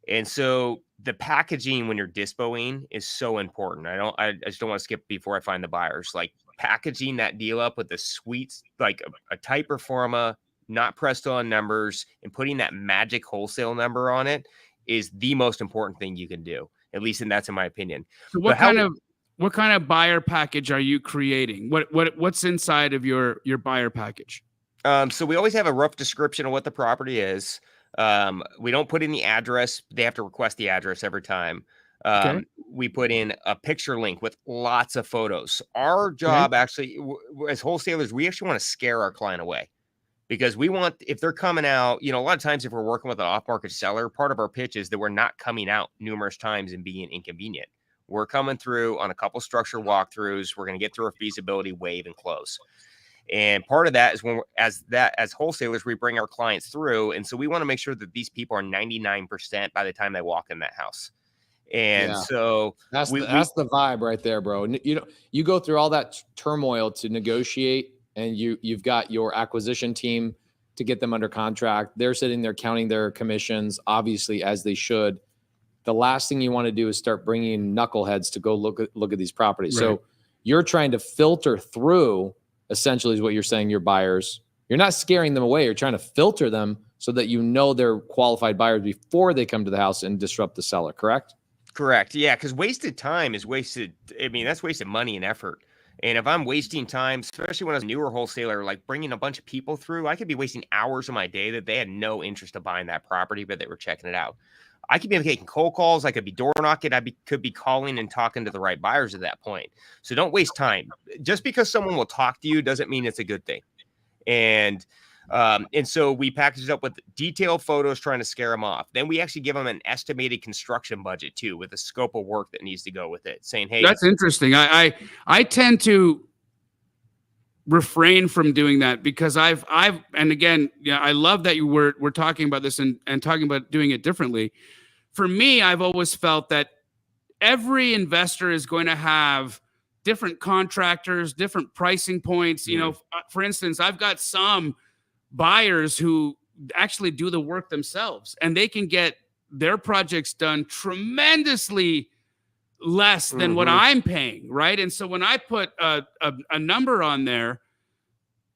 And so the packaging when you're dispoing is so important. I just don't want to skip before I find the buyers. Like packaging that deal up with the sweets, like a type or forma, not pressed on numbers, and putting that magic wholesale number on it is the most important thing you can do. At least, and that's in my opinion. So what kind of buyer package are you creating? What's inside of your buyer package? So we always have a rough description of what the property is. We don't put in the address. They have to request the address every time. We put in a picture link with lots of photos. Our job actually, as wholesalers, we actually want to scare our client away, because we want, if they're coming out, a lot of times if we're working with an off-market seller, part of our pitch is that we're not coming out numerous times and being inconvenient. We're coming through on a couple structure walkthroughs. We're going to get through a feasibility, waive, and close. And part of that is as wholesalers, we bring our clients through. And so we want to make sure that these people are 99% by the time they walk in that house. And so that's the vibe right there, bro. You go through all that turmoil to negotiate, and you've got your acquisition team to get them under contract. They're sitting there counting their commissions, obviously, as they should. The last thing you want to do is start bringing knuckleheads to go look at these properties. Right. So you're trying to filter through, essentially, is what you're saying, your buyers. You're not scaring them away. You're trying to filter them so that they're qualified buyers before they come to the house and disrupt the seller, correct? Correct. Yeah, because wasted time is wasted. I mean, that's wasted money and effort. And if I'm wasting time, especially when I was a newer wholesaler, like bringing a bunch of people through, I could be wasting hours of my day that they had no interest in buying that property, but they were checking it out. I could be making cold calls. I could be door knocking. Could be calling and talking to the right buyers at that point. So don't waste time. Just because someone will talk to you doesn't mean it's a good thing. And so we package it up with detailed photos trying to scare them off. Then we actually give them an estimated construction budget too, with a scope of work that needs to go with it, saying, hey, that's interesting. I tend to refrain from doing that because I've and again, I love that we're talking about this and talking about doing it differently. For me, I've always felt that every investor is going to have different contractors, different pricing points. For instance, I've got some buyers who actually do the work themselves, and they can get their projects done tremendously less than what I'm paying, right? And so when I put a number on there,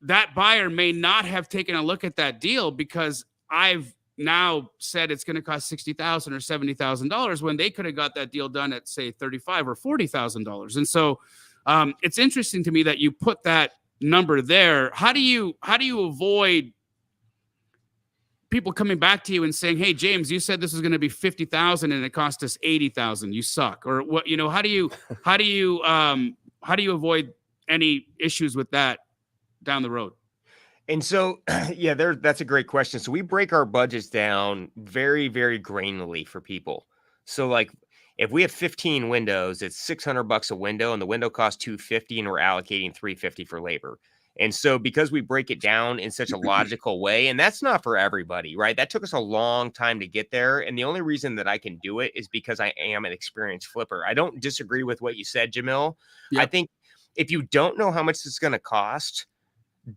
that buyer may not have taken a look at that deal because I've now said it's going to cost $60,000 or $70,000 when they could have got that deal done at, say, $35,000 or $40,000. And so it's interesting to me that you put that number there. How do you avoid people coming back to you and saying, hey, James, you said this was going to be $50,000 and it cost us $80,000. You suck. Or what, how do you avoid any issues with that down the road? And so, that's a great question. So we break our budgets down very, very granularly for people. So like if we have 15 windows, it's $600 a window, and the window costs $250, and we're allocating $350 for labor. And so because we break it down in such a logical way, and that's not for everybody, right? That took us a long time to get there. And the only reason that I can do it is because I am an experienced flipper. I don't disagree with what you said, Jamil. Yep. I think if you don't know how much it's going to cost,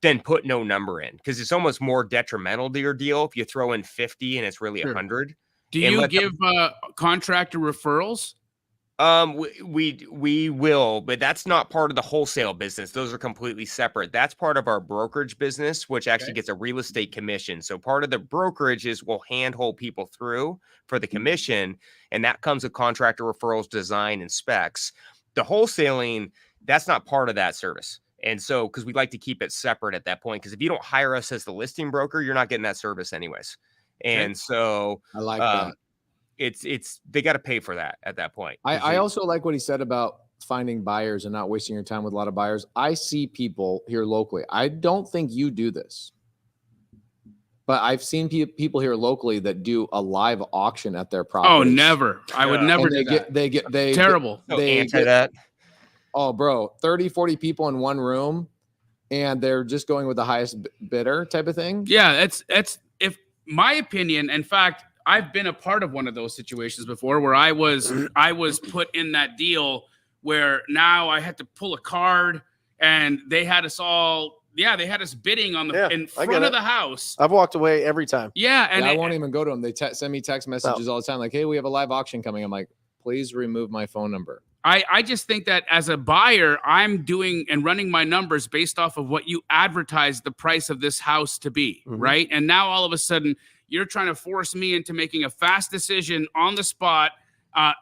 then put no number in, because it's almost more detrimental to your deal if you throw in 50 and it's really 100. Do you give contractor referrals? We will, but that's not part of the wholesale business. Those are completely separate. That's part of our brokerage business, which actually gets a real estate commission. So part of the brokerage is we'll handhold people through for the commission, and that comes with contractor referrals, design, and specs. The wholesaling, that's not part of that service. And so, because we like to keep it separate at that point, because if you don't hire us as the listing broker, you're not getting that service anyways. And so I like that. It's they got to pay for that at that point. I also like what he said about finding buyers and not wasting your time with a lot of buyers. I see people here locally. I don't think you do this, but I've seen people here locally that do a live auction at their property. Oh, never. I would never do that. They Terrible. They anti that. Oh, bro, 30, 40 people in one room, and they're just going with the highest bidder type of thing. Yeah, that's if my opinion. In fact, I've been a part of one of those situations before where I was put in that deal where now I had to pull a card and they had us all. Yeah, they had us bidding on the in front of the house. I've walked away every time. Yeah, and I won't even go to them. They send me text messages all the time, like, "Hey, we have a live auction coming." I'm like, "Please remove my phone number." I just think that as a buyer, I'm doing and running my numbers based off of what you advertise the price of this house to be, right? And now all of a sudden, you're trying to force me into making a fast decision on the spot.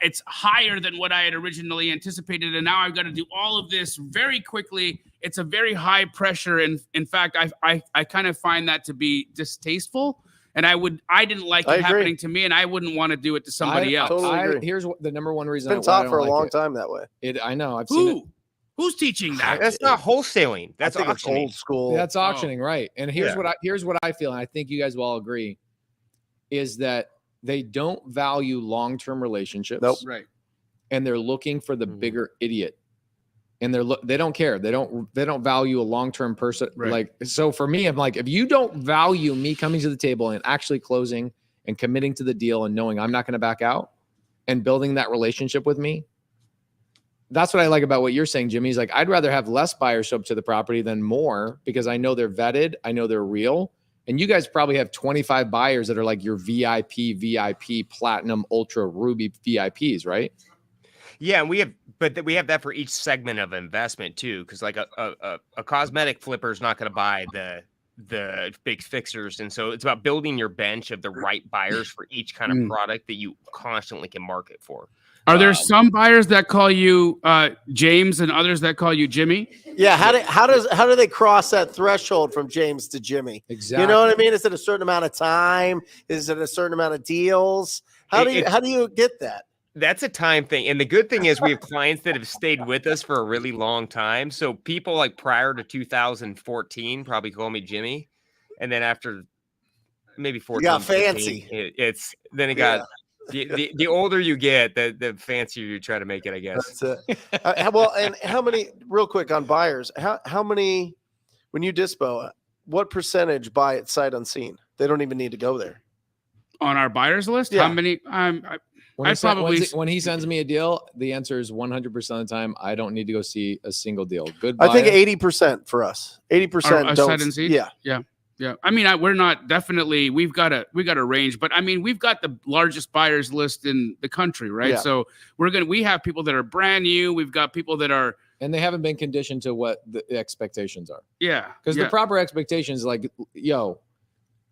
It's higher than what I had originally anticipated, and now I've got to do all of this very quickly. It's a very high pressure, and in fact, I kind of find that to be distasteful. And I didn't like it happening to me, and I wouldn't want to do it to somebody else. Totally agree. Here's the number one reason. It's been taught for a long time that way. I know. I've seen it. Who's teaching that? That's not wholesaling. That's auctioning. Old school. That's auctioning, right? And here's what I feel, and I think you guys will all agree, is that they don't value long-term relationships. Nope. Right. And they're looking for the bigger idiot. And they don't care. They don't value a long-term person. Right. Like, so for me, I'm like, if you don't value me coming to the table and actually closing and committing to the deal and knowing I'm not going to back out and building that relationship with me, that's what I like about what you're saying, Jimmy. He's like, I'd rather have less buyers show up to the property than more, because I know they're vetted. I know they're real. And you guys probably have 25 buyers that are like your VIP, platinum, ultra, ruby VIPs, right? Yeah, and we have that for each segment of investment too, because like a cosmetic flipper is not going to buy the big fixers, and so it's about building your bench of the right buyers for each kind of product that you constantly can market for. Are there some buyers that call you James and others that call you Jimmy? Yeah, how do they cross that threshold from James to Jimmy? Exactly. You know what I mean? Is it a certain amount of time? Is it a certain amount of deals? How do you get that? That's a time thing. And the good thing is we have clients that have stayed with us for a really long time. So people like prior to 2014 probably call me Jimmy. And then after maybe 14, you got fancy. It got the older you get, the fancier you try to make it, I guess. That's it. Well, and how many, real quick on buyers, how many, when you dispo, what percentage buy it sight unseen? They don't even need to go there. On our buyers list? Yeah. How many? When he sends me a deal, the answer is 100% of the time, I don't need to go see a single deal. Good buyer. I think 80% for us. 80% don't. Sight unseen? Yeah. Yeah. I mean, we're not definitely, we've got a range, but I mean, we've got the largest buyers list in the country, right? Yeah. So we have people that are brand new. We've got people that are, and they haven't been conditioned to what the expectations are. Yeah. Because the proper expectations, like, yo,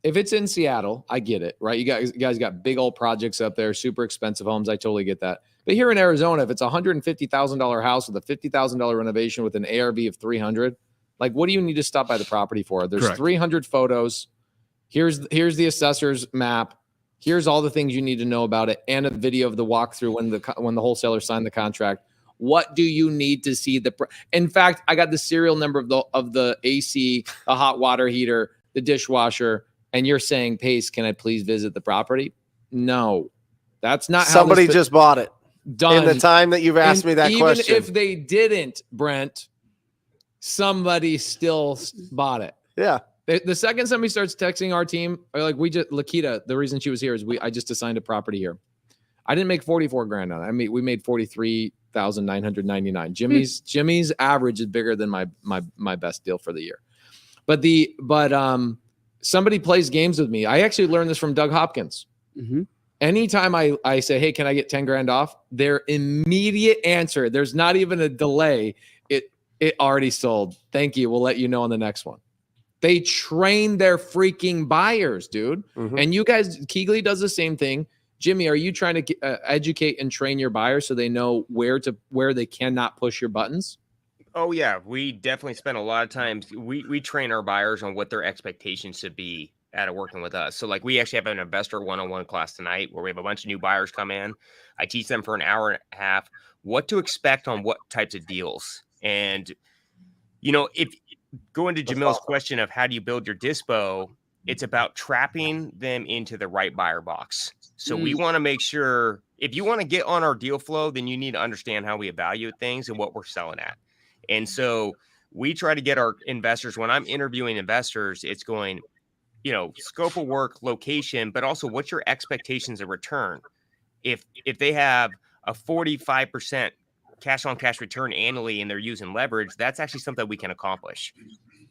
if it's in Seattle, I get it, right? You guys got big old projects up there, super expensive homes. I totally get that. But here in Arizona, if it's a $150,000 house with a $50,000 renovation with an ARV of 300, like, what do you need to stop by the property for? There's Correct. 300 photos. Here's the assessor's map. Here's all the things you need to know about it, and a video of the walkthrough when the wholesaler signed the contract. What do you need to see? In fact, I got the serial number of the AC, a hot water heater, the dishwasher. And you're saying, Pace, can I please visit the property? No, that's not how somebody just bought it. Done. In the time that you've asked me that question. Even if they didn't, Brent, somebody still bought it. Yeah. The second somebody starts texting our team, or like Lakita, the reason she was here is I just assigned a property here. I didn't make 44 grand on it. I mean, we made 43,999. Jimmy's average is bigger than my best deal for the year. But somebody plays games with me. I actually learned this from Doug Hopkins. mm-hmm. Anytime I say, hey, can I get 10 grand off? Their immediate answer, there's not even a delay. It already sold. Thank you. We'll let you know on the next one. They train their freaking buyers, dude. Mhm. And you guys, Keegley does the same thing. Jimmy, are you trying to educate and train your buyers so they know where they cannot push your buttons? Oh yeah, we definitely spend a lot of times. We train our buyers on what their expectations should be out of working with us. So like we actually have an investor one-on-one class tonight where we have a bunch of new buyers come in. I teach them for an hour and a half what to expect on what types of deals. And if going to Jamil's question of how do you build your dispo, it's about trapping them into the right buyer box. So we want to make sure if you want to get on our deal flow, then you need to understand how we evaluate things and what we're selling at. And so we try to get our investors, when I'm interviewing investors, it's going, scope of work, location, but also what's your expectations of return. If they have a 45% cash on cash return annually and they're using leverage, that's actually something we can accomplish.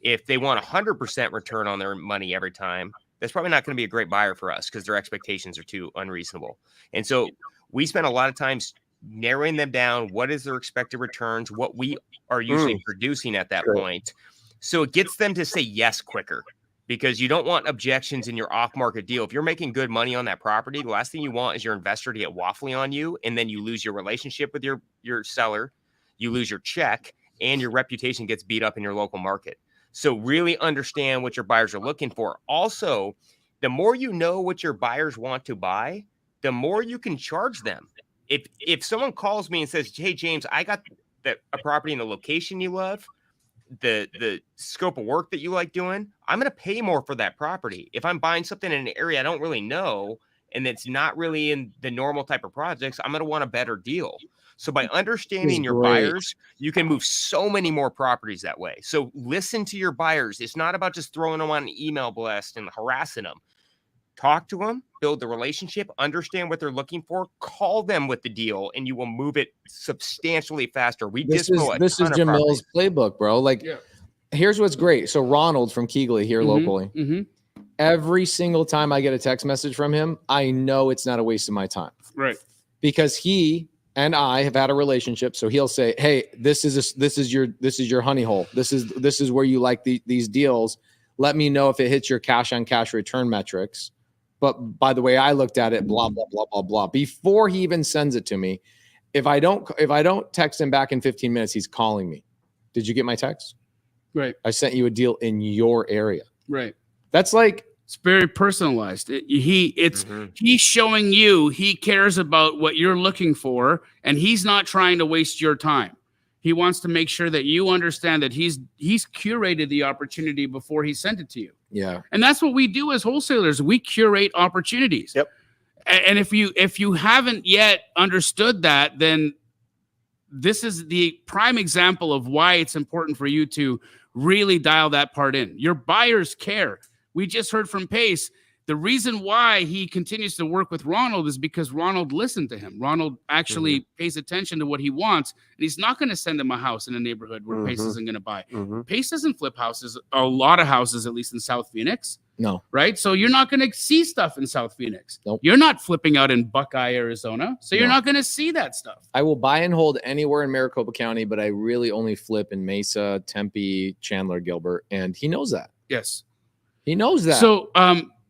If they want 100% return on their money every time, that's probably not going to be a great buyer for us because their expectations are too unreasonable. And so we spend a lot of times narrowing them down. What is their expected returns? What we are usually producing at that point. So it gets them to say yes quicker, because you don't want objections in your off-market deal. If you're making good money on that property, the last thing you want is your investor to get waffly on you, and then you lose your relationship with your seller, you lose your check, and your reputation gets beat up in your local market. So really understand what your buyers are looking for. Also, the more you know what your buyers want to buy, the more you can charge them. If someone calls me and says, hey, James, I got a property in a location you love, the scope of work that you like doing, I'm going to pay more for that property. If I'm buying something in an area I don't really know, and it's not really in the normal type of projects, I'm going to want a better deal. So by understanding your buyers, you can move so many more properties that way. So listen to your buyers. It's not about just throwing them on an email blast and harassing them. Talk to them, build the relationship, understand what they're looking for, call them with the deal, and you will move it substantially faster. This is Jamil's playbook, bro. Like, here's what's great. So Ronald from Keegley here locally, every single time I get a text message from him, I know it's not a waste of my time. Right. Because he and I have had a relationship. So he'll say, hey, this is your honey hole. This is where you like these deals. Let me know if it hits your cash on cash return metrics. But by the way, I looked at it, blah, blah, blah, blah, blah. Before he even sends it to me, if I don't text him back in 15 minutes, he's calling me. Did you get my text? Right. I sent you a deal in your area. Right. That's like, it's very personalized. He's showing you he cares about what you're looking for, and he's not trying to waste your time. He wants to make sure that you understand that he's curated the opportunity before he sent it to you. Yeah. And that's what we do as wholesalers. We curate opportunities. Yep. And if you haven't yet understood that, then this is the prime example of why it's important for you to really dial that part in. Your buyers care. We just heard from Pace. The reason why he continues to work with Ronald is because Ronald listened to him. Ronald actually pays attention to what he wants, and he's not going to send him a house in a neighborhood where Pace isn't going to buy. Pace doesn't flip houses, a lot of houses, at least in South Phoenix. No. Right? So you're not going to see stuff in South Phoenix. Nope. You're not flipping out in Buckeye, Arizona. So you're not going to see that stuff. I will buy and hold anywhere in Maricopa County, but I really only flip in Mesa, Tempe, Chandler, Gilbert, and he knows that. Yes. He knows that. So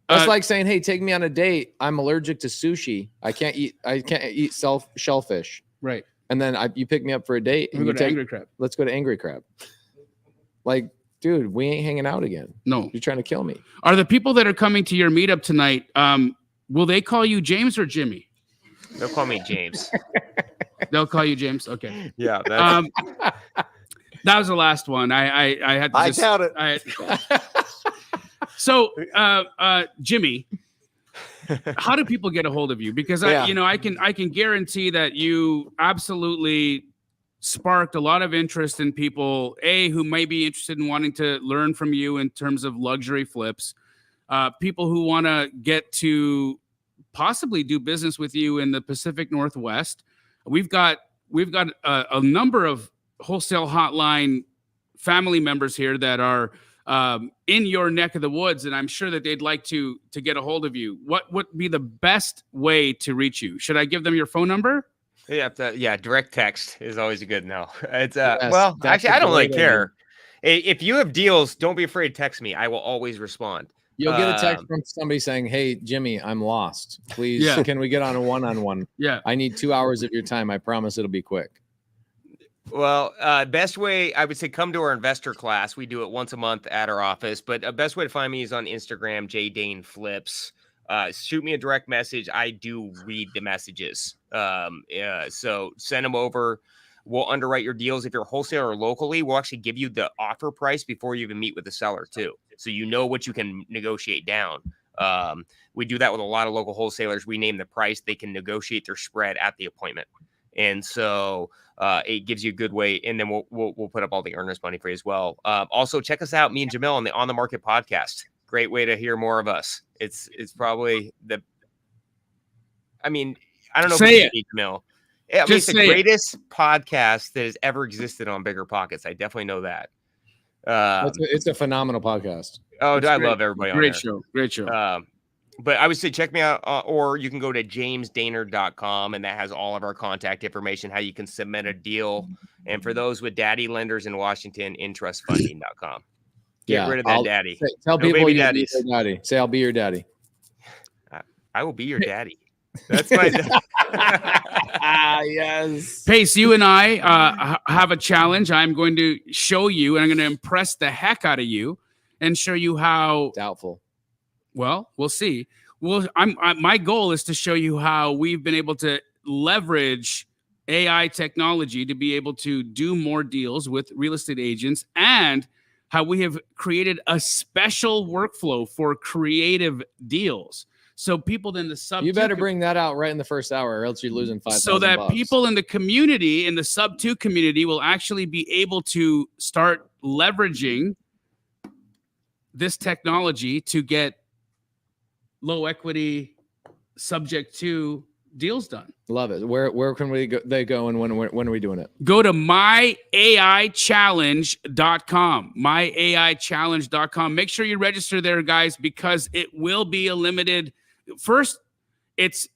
that's like saying, "Hey, take me on a date. I'm allergic to sushi. I can't eat shellfish." Right. And then you pick me up for a date. And go to Angry Crab. Let's go to Angry Crab. Like, dude, we ain't hanging out again. No. You're trying to kill me. Are the people that are coming to your meetup tonight? Will they call you James or Jimmy? They'll call me James. They'll call you James. Okay. Yeah. That was the last one. I had to. I doubt it. So, Jimmy, how do people get a hold of you? Because I can guarantee that you absolutely sparked a lot of interest in people, who may be interested in wanting to learn from you in terms of luxury flips, people who want to get to possibly do business with you in the Pacific Northwest. We've got a number of Wholesale Hotline family members here that are in your neck of the woods, and I'm sure that they'd like to get a hold of you. What would be the best way to reach you? Should I give them your phone number? Yeah, direct text is always a good no. It's Yes, well, that's actually, a I don't really great idea. care. If you have deals, don't be afraid to text me. I will always respond. You'll get a text from somebody saying, "Hey, Jimmy, I'm lost. Please, Yeah. can we get on a one-on-one? Yeah. I need 2 hours of your time. I promise it'll be quick." Well, best way I would say come to our investor class. We do it once a month at our office. But best way to find me is on Instagram, JDainFlips. Shoot me a direct message. I do read the messages. So send them over. We'll underwrite your deals. If you're a wholesaler locally, we'll actually give you the offer price before you even meet with the seller too. So you know what you can negotiate down. We do that with a lot of local wholesalers. We name the price. They can negotiate their spread at the appointment. And so it gives you a good way. And then we'll put up all the earnest money for you as well. Also check us out, me and Jamil on the On the Market podcast. Great way to hear more of us. It's probably I don't know Say if you Jamil. Yeah, it's the greatest podcast that has ever existed on Bigger Pockets. I definitely know that. It's a phenomenal podcast. Oh, It's I great. love everybody on Great there. show. Great show. But I would say check me out, or you can go to jamesdainard.com, and that has all of our contact information, how you can submit a deal. And for those with daddy lenders in Washington, interestfunding.com. Get rid of that daddy. Tell No people baby you be daddies. their daddy. Say, "I'll be your daddy." I will be your daddy. That's my Yes. Pace, you and I have a challenge. I'm going to show you, and I'm going to impress the heck out of you and show you how. Doubtful. Well, we'll see. Well, my goal is to show you how we've been able to leverage AI technology to be able to do more deals with real estate agents, and how we have created a special workflow for creative deals. So people in the sub You better bring that out right in the first hour, or else you're losing $5,000. so that people in the community, in the sub 2 community, will actually be able to start leveraging this technology to get low equity subject to deals done. Love it. Where can they go, and when are we doing it? Go to myaIchallenge.com. myaIchallenge.com. Make sure you register there, guys, because it will be a limited. First, it's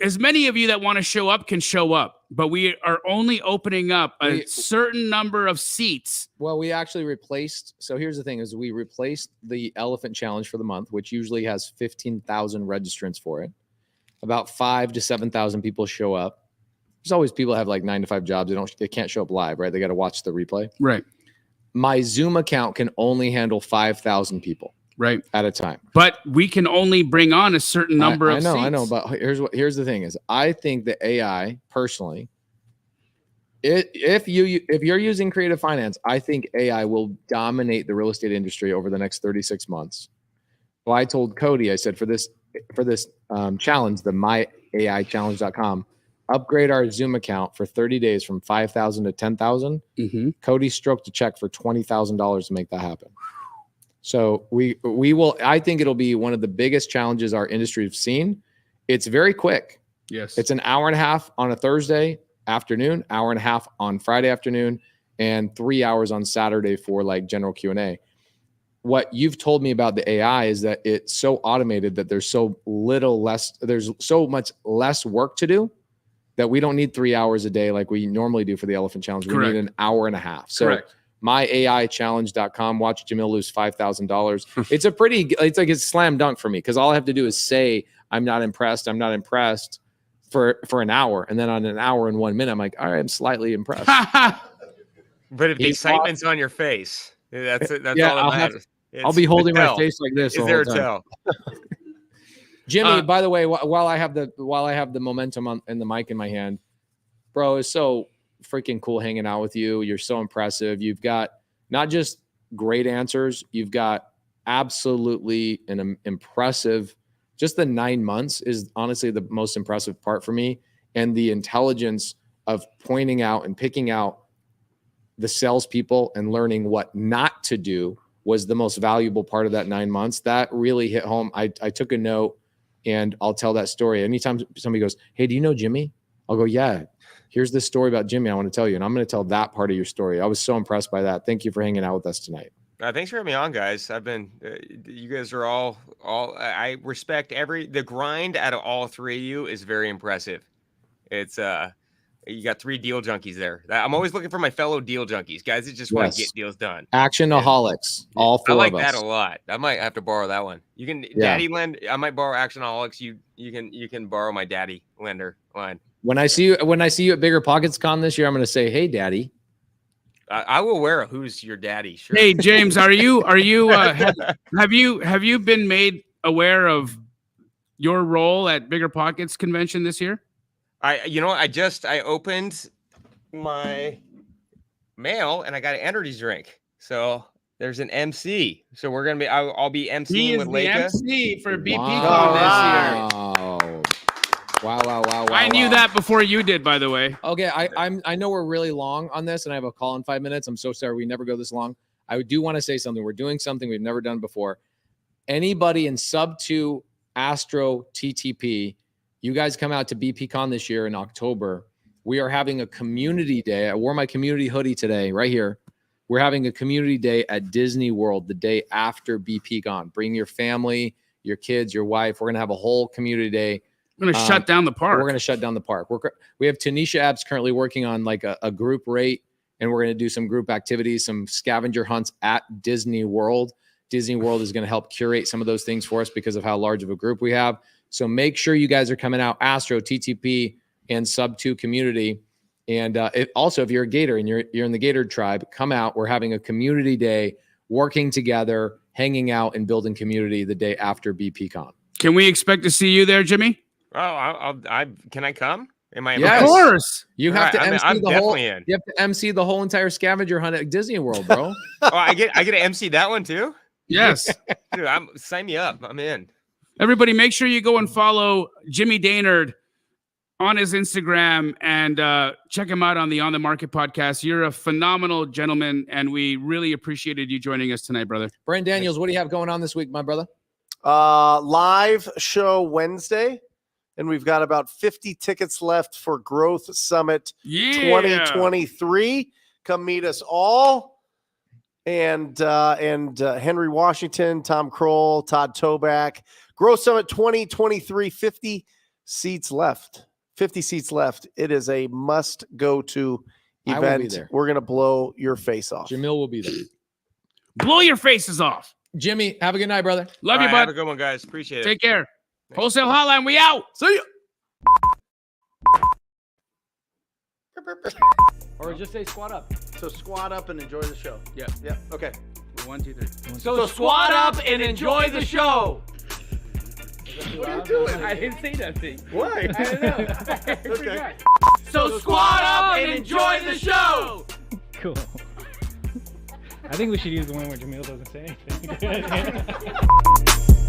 as many of you that want to show up can show up, but we are only opening up a certain number of seats. Well, we actually replaced. So here's the thing: is we replaced the Elephant Challenge for the month, which usually has 15,000 registrants for it. About 5,000 to 7,000 people show up. There's always people that have like 9 to 5 jobs. They can't show up live, right? They got to watch the replay. Right. My Zoom account can only handle 5,000 people. Right. At a time. But we can only bring on a certain number of seats. I know. But here's the thing is, I think that AI personally, if you're using creative finance, I think AI will dominate the real estate industry over the next 36 months. Well, I told Cody, I said, for this challenge, the myaIchallenge.com, upgrade our Zoom account for 30 days from 5,000 to 10,000. Mm-hmm. Cody stroked a check for $20,000 to make that happen. So we will. I think it'll be one of the biggest challenges our industry has seen. It's very quick. Yes. It's an hour and a half on a Thursday afternoon, hour and a half on Friday afternoon, and 3 hours on Saturday for like general Q&A. What you've told me about the AI is that it's so automated that there's so much less work to do that we don't need 3 hours a day like we normally do for the Elephant Challenge. We need an hour and a half. So Correct. myaIchallenge.com. Watch Jamil lose $5,000. It's like it's slam dunk for me because all I have to do is say, I'm not impressed for an hour. And then on an hour and 1 minute, I'm like, all right, I'm slightly impressed. But if the excitement's on your face, that's all that matters. I'll be holding my face like this. Is there a tell? Jimmy, by the way, while I have the momentum and the mic in my hand, bro, it's so freaking cool hanging out with you. You're so impressive. You've got not just great answers, you've got absolutely an impressive. Just the 9 months is honestly the most impressive part for me, and the intelligence of pointing out and picking out the salespeople and learning what not to do was the most valuable part of that 9 months. That really hit home. I took a note, and I'll tell that story. Anytime somebody goes, hey, do you know Jimmy? I'll go, yeah, here's this story about Jimmy I want to tell you. And I'm going to tell that part of your story. I was so impressed by that. Thank you for hanging out with us tonight. Thanks for having me on, guys. I've been, you guys are all. I respect the grind out of all three of you is very impressive. It's you got 3 deal junkies there. I'm always looking for my fellow deal junkies, guys that just want to get deals done. Actionaholics, all 4 I like of that us. a lot. I might have to borrow that one. You can daddy lend. I might borrow Actionaholics. You can borrow my daddy lender line. When I see you at Bigger Pockets Con this year, I'm going to say, "Hey, Daddy." I will wear a "Who's your daddy?" Sure. Hey, James, have you been made aware of your role at Bigger Pockets convention this year? I opened my mail and I got an energy drink. So there's an MC. So we're gonna be. I'll be MCing with Leica. MC for BP Wow. Con this year. Wow. I knew that before you did, by the way. Okay, I know we're really long on this, and I have a call in 5 minutes. I'm so sorry we never go this long. I do want to say something. We're doing something we've never done before. Anybody in sub 2 Astro TTP, you guys come out to BPCon this year in October. We are having a community day. I wore my community hoodie today, right here. We're having a community day at Disney World the day after BPCon. Bring your family, your kids, your wife. We're gonna have a whole community day. We're going to shut down the park. We're going to shut down the park. We have Tanisha Epps currently working on like a group rate, and we're going to do some group activities, some scavenger hunts at Disney World. Disney World is going to help curate some of those things for us because of how large of a group we have. So make sure you guys are coming out, Astro, TTP, and Sub 2 community. And also, if you're a Gator and you're in the Gator tribe, come out. We're having a community day, working together, hanging out, and building community the day after BPCon. Can we expect to see you there, Jimmy? Oh, can I come? Am I? Yes. Of course. You have to MC I'm the whole. in. You have to MC the whole entire scavenger hunt at Disney World, bro. I get to MC that one too. Yes. Dude, sign me up. I'm in. Everybody, make sure you go and follow Jimmy Dainard on his Instagram and check him out on the On the Market podcast. You're a phenomenal gentleman, and we really appreciated you joining us tonight, brother. Brent Daniels, what do you have going on this week, my brother? Live show Wednesday, and we've got about 50 tickets left for Growth Summit 2023. Come meet us all. And Henry Washington, Tom Kroll, Todd Toback. Growth Summit 2023, 50 seats left. 50 seats left. It is a must-go-to event. We're going to blow your face off. Jamil will be there. Blow your faces off. Jimmy, have a good night, brother. Love you, bud. Have a good one, guys. Appreciate it. Take care. Wholesale Hotline, we out. See ya. Or just say squat up. So squat up and enjoy the show. Yeah. Yeah. Okay. 1, 2, 3. So squat up and enjoy the show. What are you doing? I didn't say nothing. Why? I don't know. Okay. So squat up and enjoy the show. Cool. I think we should use the one where Jamil doesn't say anything.